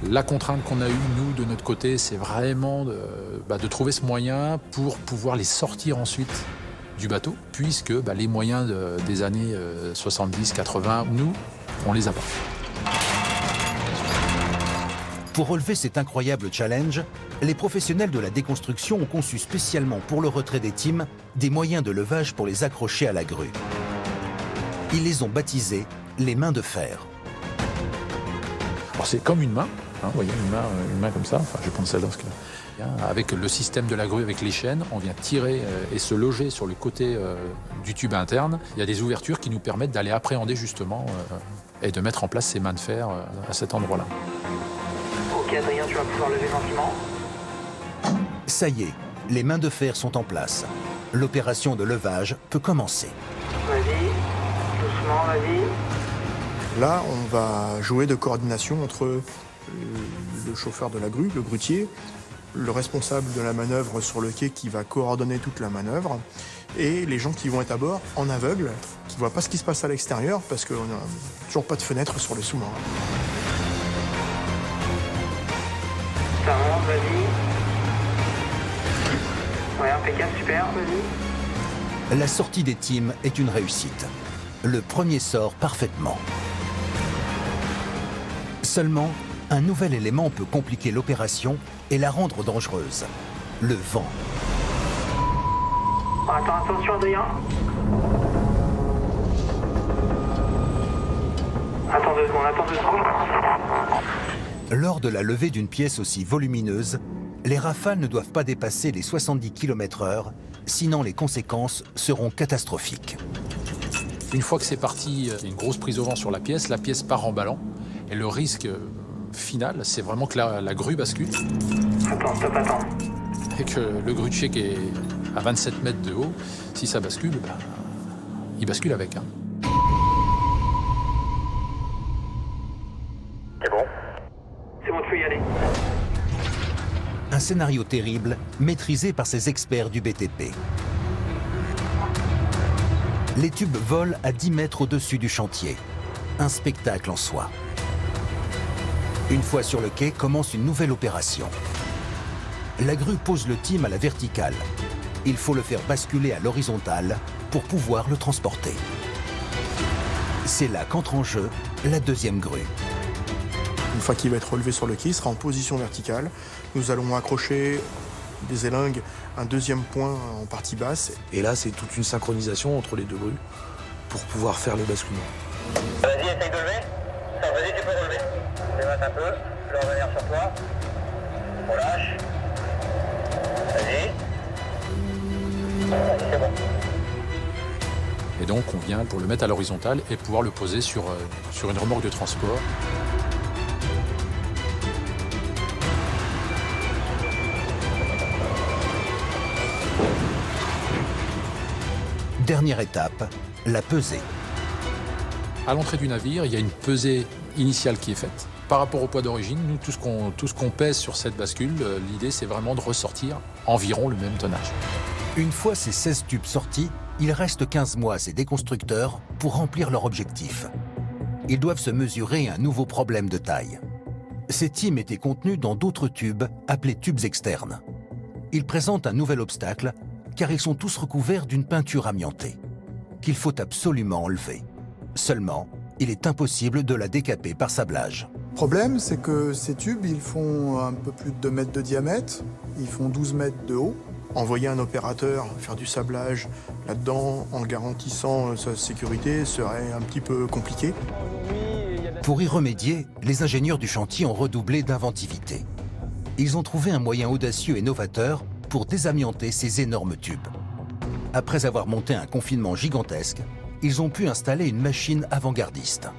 La contrainte qu'on a eue, nous, de notre côté, c'est vraiment de trouver ce moyen pour pouvoir les sortir ensuite du bateau, puisque les moyens des années 70-80, nous, on les a pas. Pour relever cet incroyable challenge, les professionnels de la déconstruction ont conçu spécialement pour le retrait des timbres des moyens de levage pour les accrocher à la grue. Ils les ont baptisés les mains de fer. Alors c'est comme une main, hein, vous voyez, une main comme ça, enfin je vais prendre celle-là parce que... Avec le système de la grue, avec les chaînes, on vient tirer et se loger sur le côté du tube interne. Il y a des ouvertures qui nous permettent d'aller appréhender justement et de mettre en place ces mains de fer à cet endroit-là. Ok Adrien, tu vas pouvoir lever gentiment. Ça y est, les mains de fer sont en place. L'opération de levage peut commencer. Vas-y, doucement, vas-y. Là, on va jouer de coordination entre le chauffeur de la grue, le grutier, le responsable de la manœuvre sur le quai qui va coordonner toute la manœuvre, et les gens qui vont être à bord en aveugle, qui ne voient pas ce qui se passe à l'extérieur, parce qu'on n'a toujours pas de fenêtre sur les sous-marins. Ça monte, vas-y. Ouais, impeccable, super, vas-y. La sortie des timbres est une réussite. Le premier sort parfaitement. Seulement, un nouvel élément peut compliquer l'opération et la rendre dangereuse. Le vent. Attends, attention Adrien. Attends 2 secondes, attends 2 secondes. Lors de la levée d'une pièce aussi volumineuse, les rafales ne doivent pas dépasser les 70 km/h, sinon les conséquences seront catastrophiques. Une fois que c'est parti, il y a une grosse prise au vent sur la pièce part en ballon. Et le risque final, c'est vraiment que la grue bascule. Attends, stop, attends. Et que le grutier qui est à 27 mètres de haut, si ça bascule, ben, il bascule avec. Hein. C'est bon. C'est bon, tu peux y aller. Un scénario terrible, maîtrisé par ces experts du BTP. Les tubes volent à 10 mètres au-dessus du chantier. Un spectacle en soi. Une fois sur le quai, commence une nouvelle opération. La grue pose le timbre à la verticale. Il faut le faire basculer à l'horizontale pour pouvoir le transporter. C'est là qu'entre en jeu la deuxième grue. Une fois qu'il va être relevé sur le quai, il sera en position verticale. Nous allons accrocher des élingues, un deuxième point en partie basse. Et là, c'est toute une synchronisation entre les deux grues pour pouvoir faire le basculement. Vas-y, essaye de lever. Vas-y, tu peux relever. Démasse un peu, je vais revenir sur toi. Relâche. Vas-y. Vas-y, c'est bon. Et donc, on vient pour le mettre à l'horizontale et pouvoir le poser sur une remorque de transport. Dernière étape, la pesée. À l'entrée du navire, il y a une pesée initiale qui est faite. Par rapport au poids d'origine, nous, tout ce qu'on pèse sur cette bascule, l'idée c'est vraiment de ressortir environ le même tonnage. Une fois ces 16 tubes sortis, il reste 15 mois à ces déconstructeurs pour remplir leur objectif. Ils doivent se mesurer à un nouveau problème de taille. Ces timbres étaient contenus dans d'autres tubes appelés tubes externes. Ils présentent un nouvel obstacle car ils sont tous recouverts d'une peinture amiantée qu'il faut absolument enlever. Seulement, il est impossible de la décaper par sablage. Le problème, c'est que ces tubes, ils font un peu plus de 2 mètres de diamètre, ils font 12 mètres de haut. Envoyer un opérateur faire du sablage là-dedans en garantissant sa sécurité serait un petit peu compliqué. Pour y remédier, les ingénieurs du chantier ont redoublé d'inventivité. Ils ont trouvé un moyen audacieux et novateur pour désamianter ces énormes tubes. Après avoir monté un confinement gigantesque, ils ont pu installer une machine avant-gardiste.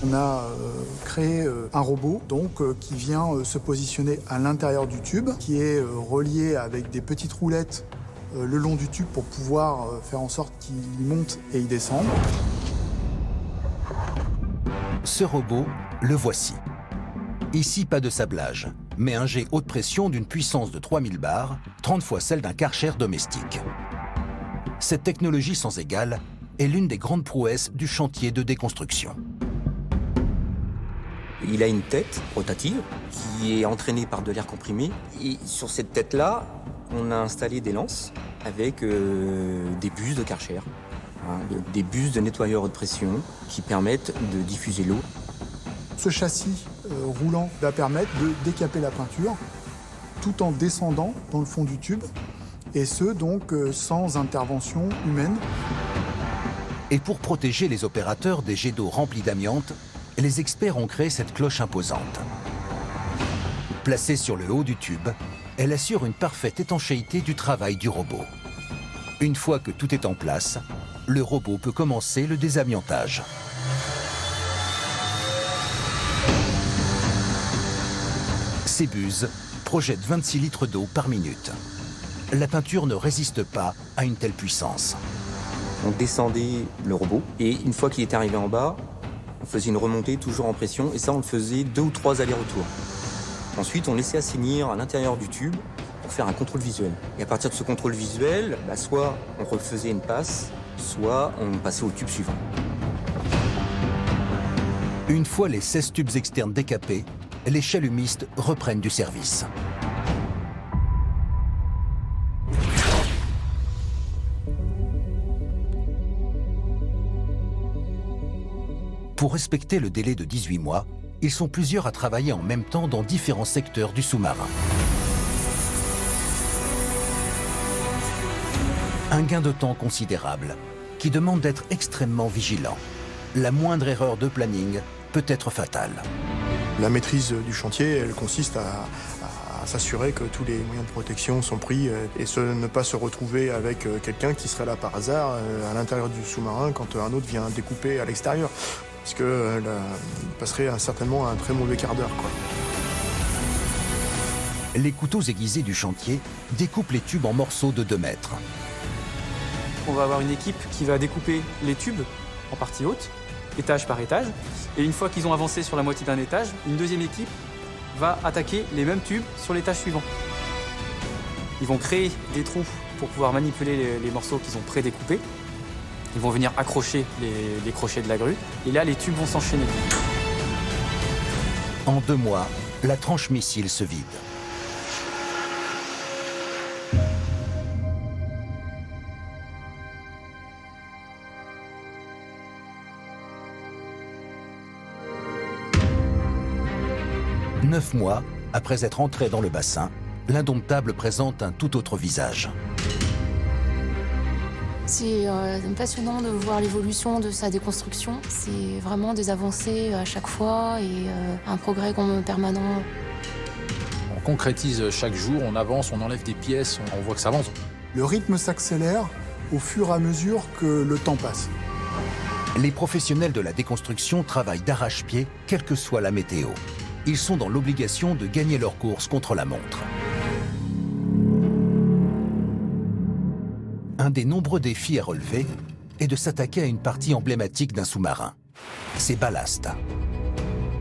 On a créé un robot qui vient se positionner à l'intérieur du tube, qui est relié avec des petites roulettes le long du tube pour pouvoir faire en sorte qu'il monte et il descende. Ce robot, le voici. Ici, pas de sablage, mais un jet haute pression d'une puissance de 3000 bars, 30 fois celle d'un Karcher domestique. Cette technologie sans égale est l'une des grandes prouesses du chantier de déconstruction. Il a une tête rotative qui est entraînée par de l'air comprimé. Et sur cette tête-là, on a installé des lances avec des buses de Karcher, des buses de nettoyeur haute pression qui permettent de diffuser l'eau. Ce châssis roulant va permettre de décaper la peinture tout en descendant dans le fond du tube, et ce donc sans intervention humaine. Et pour protéger les opérateurs des jets d'eau remplis d'amiante, les experts ont créé cette cloche imposante. Placée sur le haut du tube, elle assure une parfaite étanchéité du travail du robot. Une fois que tout est en place, le robot peut commencer le désamiantage. Ces buses projettent 26 litres d'eau par minute. La peinture ne résiste pas à une telle puissance. On descendait le robot et une fois qu'il était arrivé en bas, on faisait une remontée toujours en pression et ça on le faisait 2 ou 3 allers-retours. Ensuite on laissait assainir à l'intérieur du tube pour faire un contrôle visuel. Et à partir de ce contrôle visuel, soit on refaisait une passe, soit on passait au tube suivant. Une fois les 16 tubes externes décapés, les chalumistes reprennent du service. Pour respecter le délai de 18 mois, ils sont plusieurs à travailler en même temps dans différents secteurs du sous-marin. Un gain de temps considérable qui demande d'être extrêmement vigilant. La moindre erreur de planning peut être fatale. La maîtrise du chantier, elle consiste à s'assurer que tous les moyens de protection sont pris et ne pas se retrouver avec quelqu'un qui serait là par hasard à l'intérieur du sous-marin quand un autre vient découper à l'extérieur. Parce qu'il passerait certainement un très mauvais quart d'heure, quoi. Les couteaux aiguisés du chantier découpent les tubes en morceaux de 2 mètres. On va avoir une équipe qui va découper les tubes en partie haute, étage par étage. Et une fois qu'ils ont avancé sur la moitié d'un étage, une deuxième équipe va attaquer les mêmes tubes sur l'étage suivant. Ils vont créer des trous pour pouvoir manipuler les morceaux qu'ils ont pré-découpés. Ils vont venir accrocher les crochets de la grue. Et là, les tubes vont s'enchaîner. En 2 mois, la tranche missile se vide. « 9 mois après être entré dans le bassin, l'indomptable présente un tout autre visage. C'est passionnant de voir l'évolution de sa déconstruction. C'est vraiment des avancées à chaque fois et un progrès permanent. On concrétise chaque jour, on avance, on enlève des pièces, on voit que ça avance. Le rythme s'accélère au fur et à mesure que le temps passe. Les professionnels de la déconstruction travaillent d'arrache-pied, quelle que soit la météo. Ils sont dans l'obligation de gagner leur course contre la montre. Un des nombreux défis à relever est de s'attaquer à une partie emblématique d'un sous-marin, ses ballasts.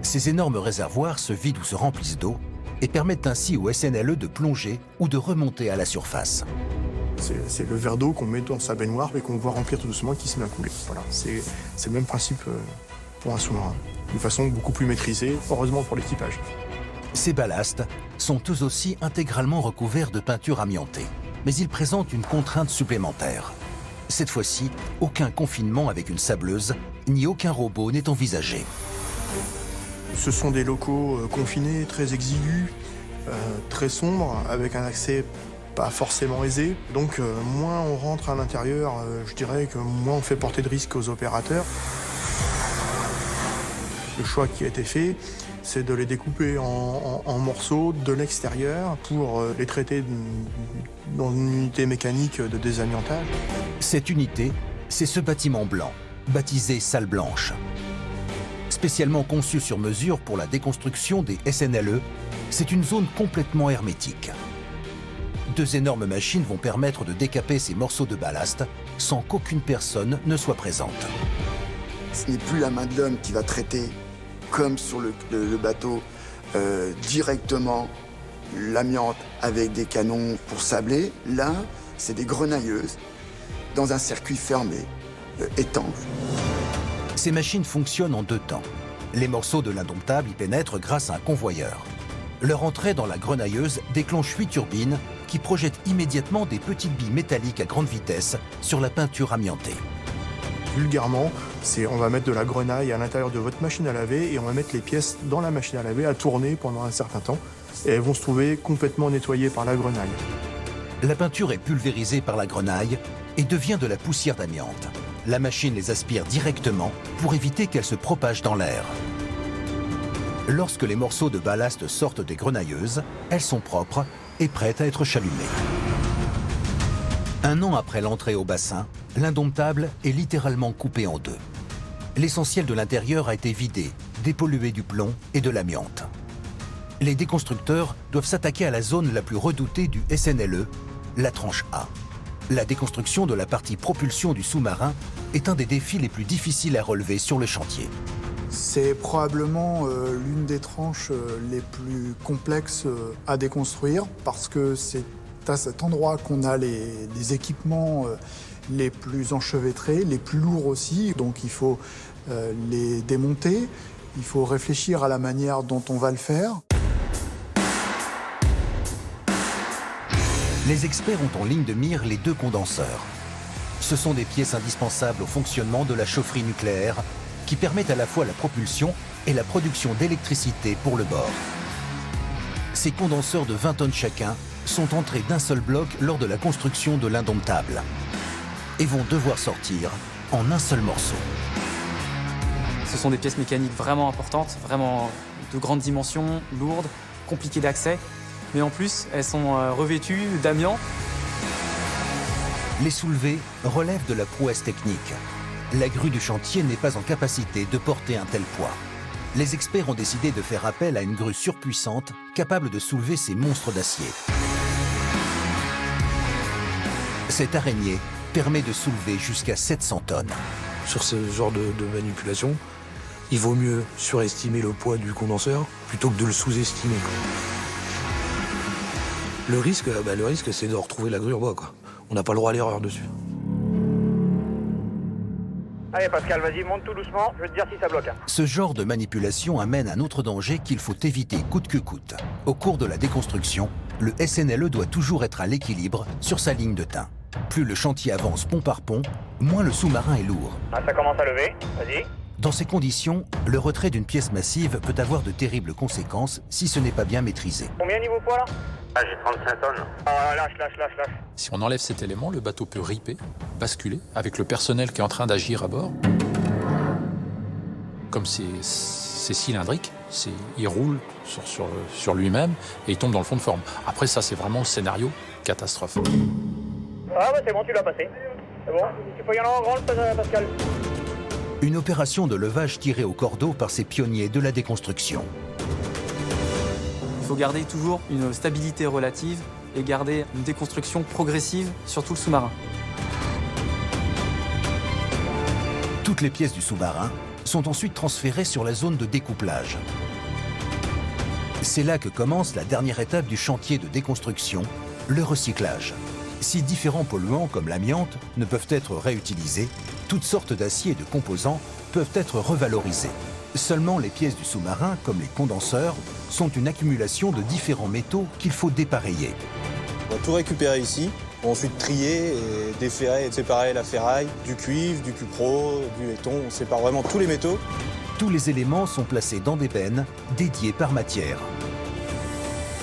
Ces énormes réservoirs se vident ou se remplissent d'eau et permettent ainsi au SNLE de plonger ou de remonter à la surface. C'est le verre d'eau qu'on met dans sa baignoire et qu'on voit remplir tout doucement et qui se met à couler. Voilà, c'est le même principe pour un sous-marin, d'une façon beaucoup plus maîtrisée, heureusement pour l'équipage. Ces ballasts sont eux aussi intégralement recouverts de peinture amiantée. Mais ils présentent une contrainte supplémentaire. Cette fois-ci, aucun confinement avec une sableuse, ni aucun robot n'est envisagé. Ce sont des locaux confinés, très exigus, très sombres, avec un accès pas forcément aisé. Donc moins on rentre à l'intérieur, je dirais que moins on fait porter de risques aux opérateurs. Le choix qui a été fait, c'est de les découper en morceaux de l'extérieur pour les traiter dans une unité mécanique de désamiantage. Cette unité, c'est ce bâtiment blanc, baptisé salle blanche. Spécialement conçu sur mesure pour la déconstruction des SNLE, c'est une zone complètement hermétique. 2 énormes machines vont permettre de décaper ces morceaux de ballast sans qu'aucune personne ne soit présente. Ce n'est plus la main de l'homme qui va traiter, comme sur le bateau, directement l'amiante avec des canons pour sabler. Là, c'est des grenailleuses dans un circuit fermé, étanche. Ces machines fonctionnent en 2 temps. Les morceaux de l'indomptable y pénètrent grâce à un convoyeur. Leur entrée dans la grenailleuse déclenche 8 turbines qui projettent immédiatement des petites billes métalliques à grande vitesse sur la peinture amiantée. Vulgairement, On va mettre de la grenaille à l'intérieur de votre machine à laver et on va mettre les pièces dans la machine à laver à tourner pendant un certain temps. Et elles vont se trouver complètement nettoyées par la grenaille. La peinture est pulvérisée par la grenaille et devient de la poussière d'amiante. La machine les aspire directement pour éviter qu'elles se propagent dans l'air. Lorsque les morceaux de ballast sortent des grenailleuses, elles sont propres et prêtes à être chalumées. Un an après l'entrée au bassin, l'indomptable est littéralement coupé en deux. L'essentiel de l'intérieur a été vidé, dépollué du plomb et de l'amiante. Les déconstructeurs doivent s'attaquer à la zone la plus redoutée du SNLE, la tranche A. La déconstruction de la partie propulsion du sous-marin est un des défis les plus difficiles à relever sur le chantier. C'est probablement l'une des tranches les plus complexes à déconstruire parce que c'est à cet endroit qu'on a les équipements les plus enchevêtrés, les plus lourds aussi. Donc il faut les démonter, il faut réfléchir à la manière dont on va le faire. Les experts ont en ligne de mire les deux condenseurs. Ce sont des pièces indispensables au fonctionnement de la chaufferie nucléaire qui permettent à la fois la propulsion et la production d'électricité pour le bord. Ces condenseurs de 20 tonnes chacun sont entrés d'un seul bloc lors de la construction de l'indomptable et vont devoir sortir en un seul morceau. Ce sont des pièces mécaniques vraiment importantes, vraiment de grandes dimensions, lourdes, compliquées d'accès. Mais en plus, elles sont revêtues d'amiante. Les soulever relève de la prouesse technique. La grue du chantier n'est pas en capacité de porter un tel poids. Les experts ont décidé de faire appel à une grue surpuissante capable de soulever ces monstres d'acier. Cette araignée permet de soulever jusqu'à 700 tonnes. Sur ce genre de manipulation, il vaut mieux surestimer le poids du condenseur plutôt que de le sous-estimer. Le risque, c'est de retrouver la grue en bas, quoi. On n'a pas le droit à l'erreur dessus. Allez Pascal, vas-y, monte tout doucement, je vais te dire si ça bloque. Ce genre de manipulation amène un autre danger qu'il faut éviter coûte que coûte. Au cours de la déconstruction, le SNLE doit toujours être à l'équilibre sur sa ligne de tain. Plus le chantier avance pont par pont, moins le sous-marin est lourd. Ah, ça commence à lever, vas-y. Dans ces conditions, le retrait d'une pièce massive peut avoir de terribles conséquences si ce n'est pas bien maîtrisé. Combien niveau poids là? Ah, j'ai 35 tonnes. Ah, lâche. Si on enlève cet élément, le bateau peut ripper, basculer, avec le personnel qui est en train d'agir à bord. Comme c'est cylindrique, il roule sur lui-même et il tombe dans le fond de forme. Après ça, c'est vraiment scénario catastrophe. Ah ouais, c'est bon, tu l'as passé. C'est bon, tu peux y aller en grand, Pascal. Une opération de levage tirée au cordeau par ces pionniers de la déconstruction. Il faut garder toujours une stabilité relative et garder une déconstruction progressive sur tout le sous-marin. Toutes les pièces du sous-marin sont ensuite transférées sur la zone de découplage. C'est là que commence la dernière étape du chantier de déconstruction, le recyclage. Si différents polluants comme l'amiante ne peuvent être réutilisés, toutes sortes d'aciers et de composants peuvent être revalorisés. Seulement les pièces du sous-marin, comme les condenseurs, sont une accumulation de différents métaux qu'il faut dépareiller. On va tout récupérer ici, on va ensuite trier et déferrer et séparer la ferraille, du cuivre, du cupro, du laiton, on sépare vraiment tous les métaux. Tous les éléments sont placés dans des bennes dédiées par matière.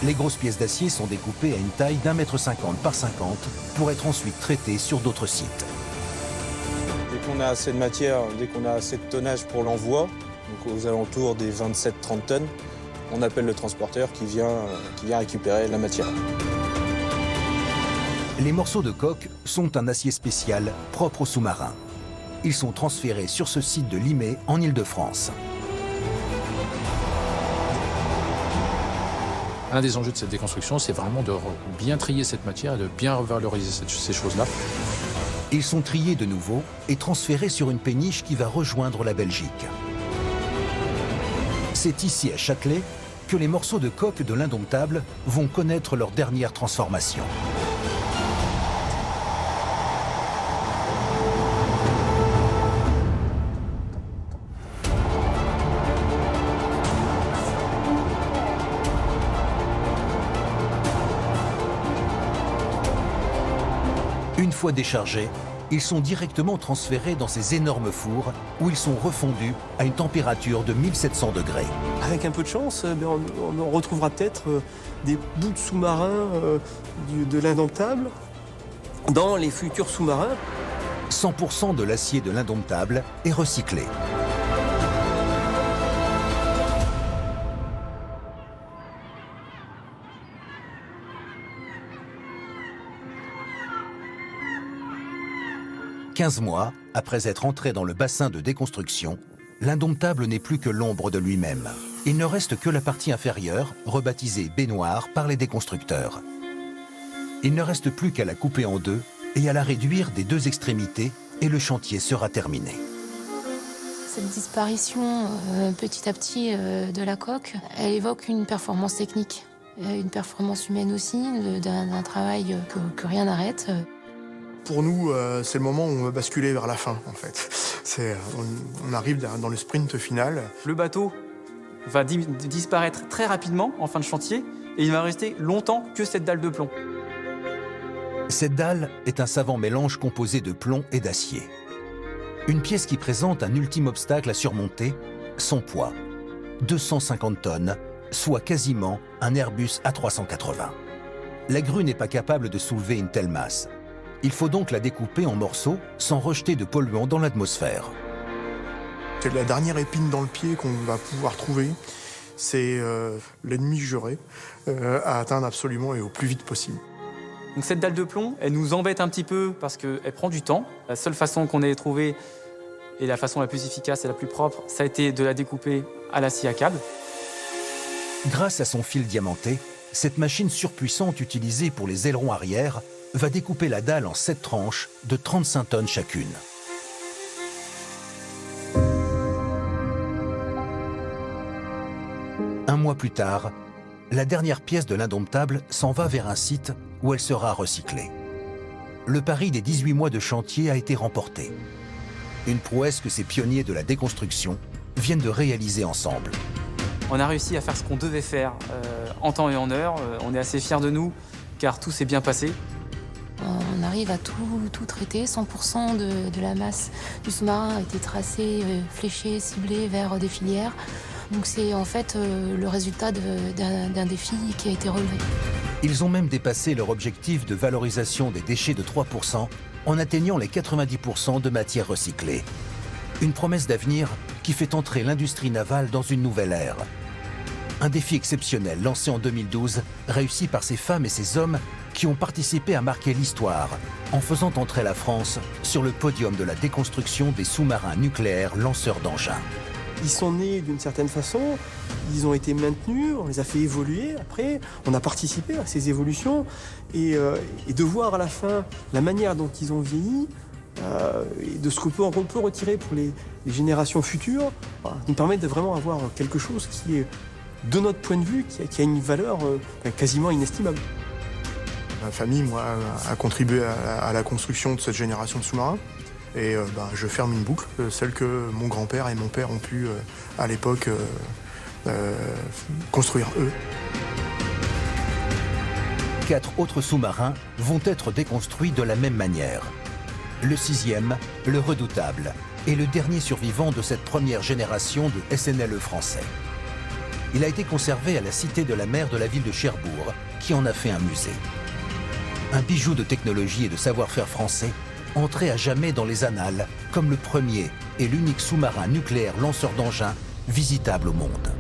Les grosses pièces d'acier sont découpées à une taille d'1,50 m par 50 pour être ensuite traitées sur d'autres sites. Dès qu'on a assez de matière, dès qu'on a assez de tonnage pour l'envoi, donc aux alentours des 27-30 tonnes, on appelle le transporteur qui vient récupérer la matière. Les morceaux de coque sont un acier spécial propre aux sous-marins. Ils sont transférés sur ce site de Limay en Île-de-France. Un des enjeux de cette déconstruction, c'est vraiment de bien trier cette matière et de bien revaloriser ces choses-là. Ils sont triés de nouveau et transférés sur une péniche qui va rejoindre la Belgique. C'est ici, à Châtelet, que les morceaux de coque de l'indomptable vont connaître leur dernière transformation. Une fois déchargés, Ils sont directement transférés dans ces énormes fours où ils sont refondus à une température de 1700 degrés. Avec un peu de chance, on retrouvera peut-être des bouts de sous-marins de l'Indomptable dans les futurs sous-marins. 100% de l'acier de l'Indomptable est recyclé. « 15 mois après être entré dans le bassin de déconstruction, l'Indomptable n'est plus que l'ombre de lui-même. Il ne reste que la partie inférieure, rebaptisée baignoire par les déconstructeurs. Il ne reste plus qu'à la couper en deux et à la réduire des deux extrémités et le chantier sera terminé. Cette disparition petit à petit de la coque, elle évoque une performance technique, une performance humaine aussi, d'un travail que rien n'arrête. Pour nous, c'est le moment où on va basculer vers la fin, en fait. On arrive dans le sprint final. Le bateau va disparaître très rapidement en fin de chantier et il va rester longtemps que cette dalle de plomb. Cette dalle est un savant mélange composé de plomb et d'acier. Une pièce qui présente un ultime obstacle à surmonter, son poids. 250 tonnes, soit quasiment un Airbus A380. La grue n'est pas capable de soulever une telle masse. Il faut donc la découper en morceaux sans rejeter de polluants dans l'atmosphère. C'est la dernière épine dans le pied qu'on va pouvoir trouver. C'est l'ennemi juré à atteindre absolument et au plus vite possible. Donc cette dalle de plomb, elle nous embête un petit peu parce qu'elle prend du temps. La seule façon qu'on ait trouvé et la façon la plus efficace et la plus propre, ça a été de la découper à la scie à câble. Grâce à son fil diamanté, cette machine surpuissante utilisée pour les ailerons arrière va découper la dalle en 7 tranches de 35 tonnes chacune. Un mois plus tard, la dernière pièce de l'Indomptable s'en va vers un site où elle sera recyclée. Le pari des 18 mois de chantier a été remporté. Une prouesse que ces pionniers de la déconstruction viennent de réaliser ensemble. On a réussi à faire ce qu'on devait faire en temps et en heure. On est assez fiers de nous car tout s'est bien passé. On arrive à tout traiter. 100% de la masse du sous-marin a été tracée, fléchée, ciblée vers des filières. Donc c'est en fait le résultat d'un défi qui a été relevé. Ils ont même dépassé leur objectif de valorisation des déchets de 3% en atteignant les 90% de matières recyclées. Une promesse d'avenir qui fait entrer l'industrie navale dans une nouvelle ère. Un défi exceptionnel lancé en 2012, réussi par ces femmes et ces hommes qui ont participé à marquer l'histoire en faisant entrer la France sur le podium de la déconstruction des sous-marins nucléaires lanceurs d'engins. Ils sont nés d'une certaine façon, ils ont été maintenus, on les a fait évoluer. Après, on a participé à ces évolutions et de voir à la fin la manière dont ils ont vieilli et de ce qu'on peut retirer pour les générations futures, nous permet de vraiment avoir quelque chose qui est, de notre point de vue, qui a une valeur quasiment inestimable. Ma famille, moi, a contribué à la construction de cette génération de sous-marins. Et je ferme une boucle, celle que mon grand-père et mon père ont pu, à l'époque, construire eux. 4 autres sous-marins vont être déconstruits de la même manière. Le 6e, le Redoutable, est le dernier survivant de cette première génération de SNLE français. Il a été conservé à la Cité de la Mer de la ville de Cherbourg, qui en a fait un musée. Un bijou de technologie et de savoir-faire français, entré à jamais dans les annales comme le premier et l'unique sous-marin nucléaire lanceur d'engins visitable au monde.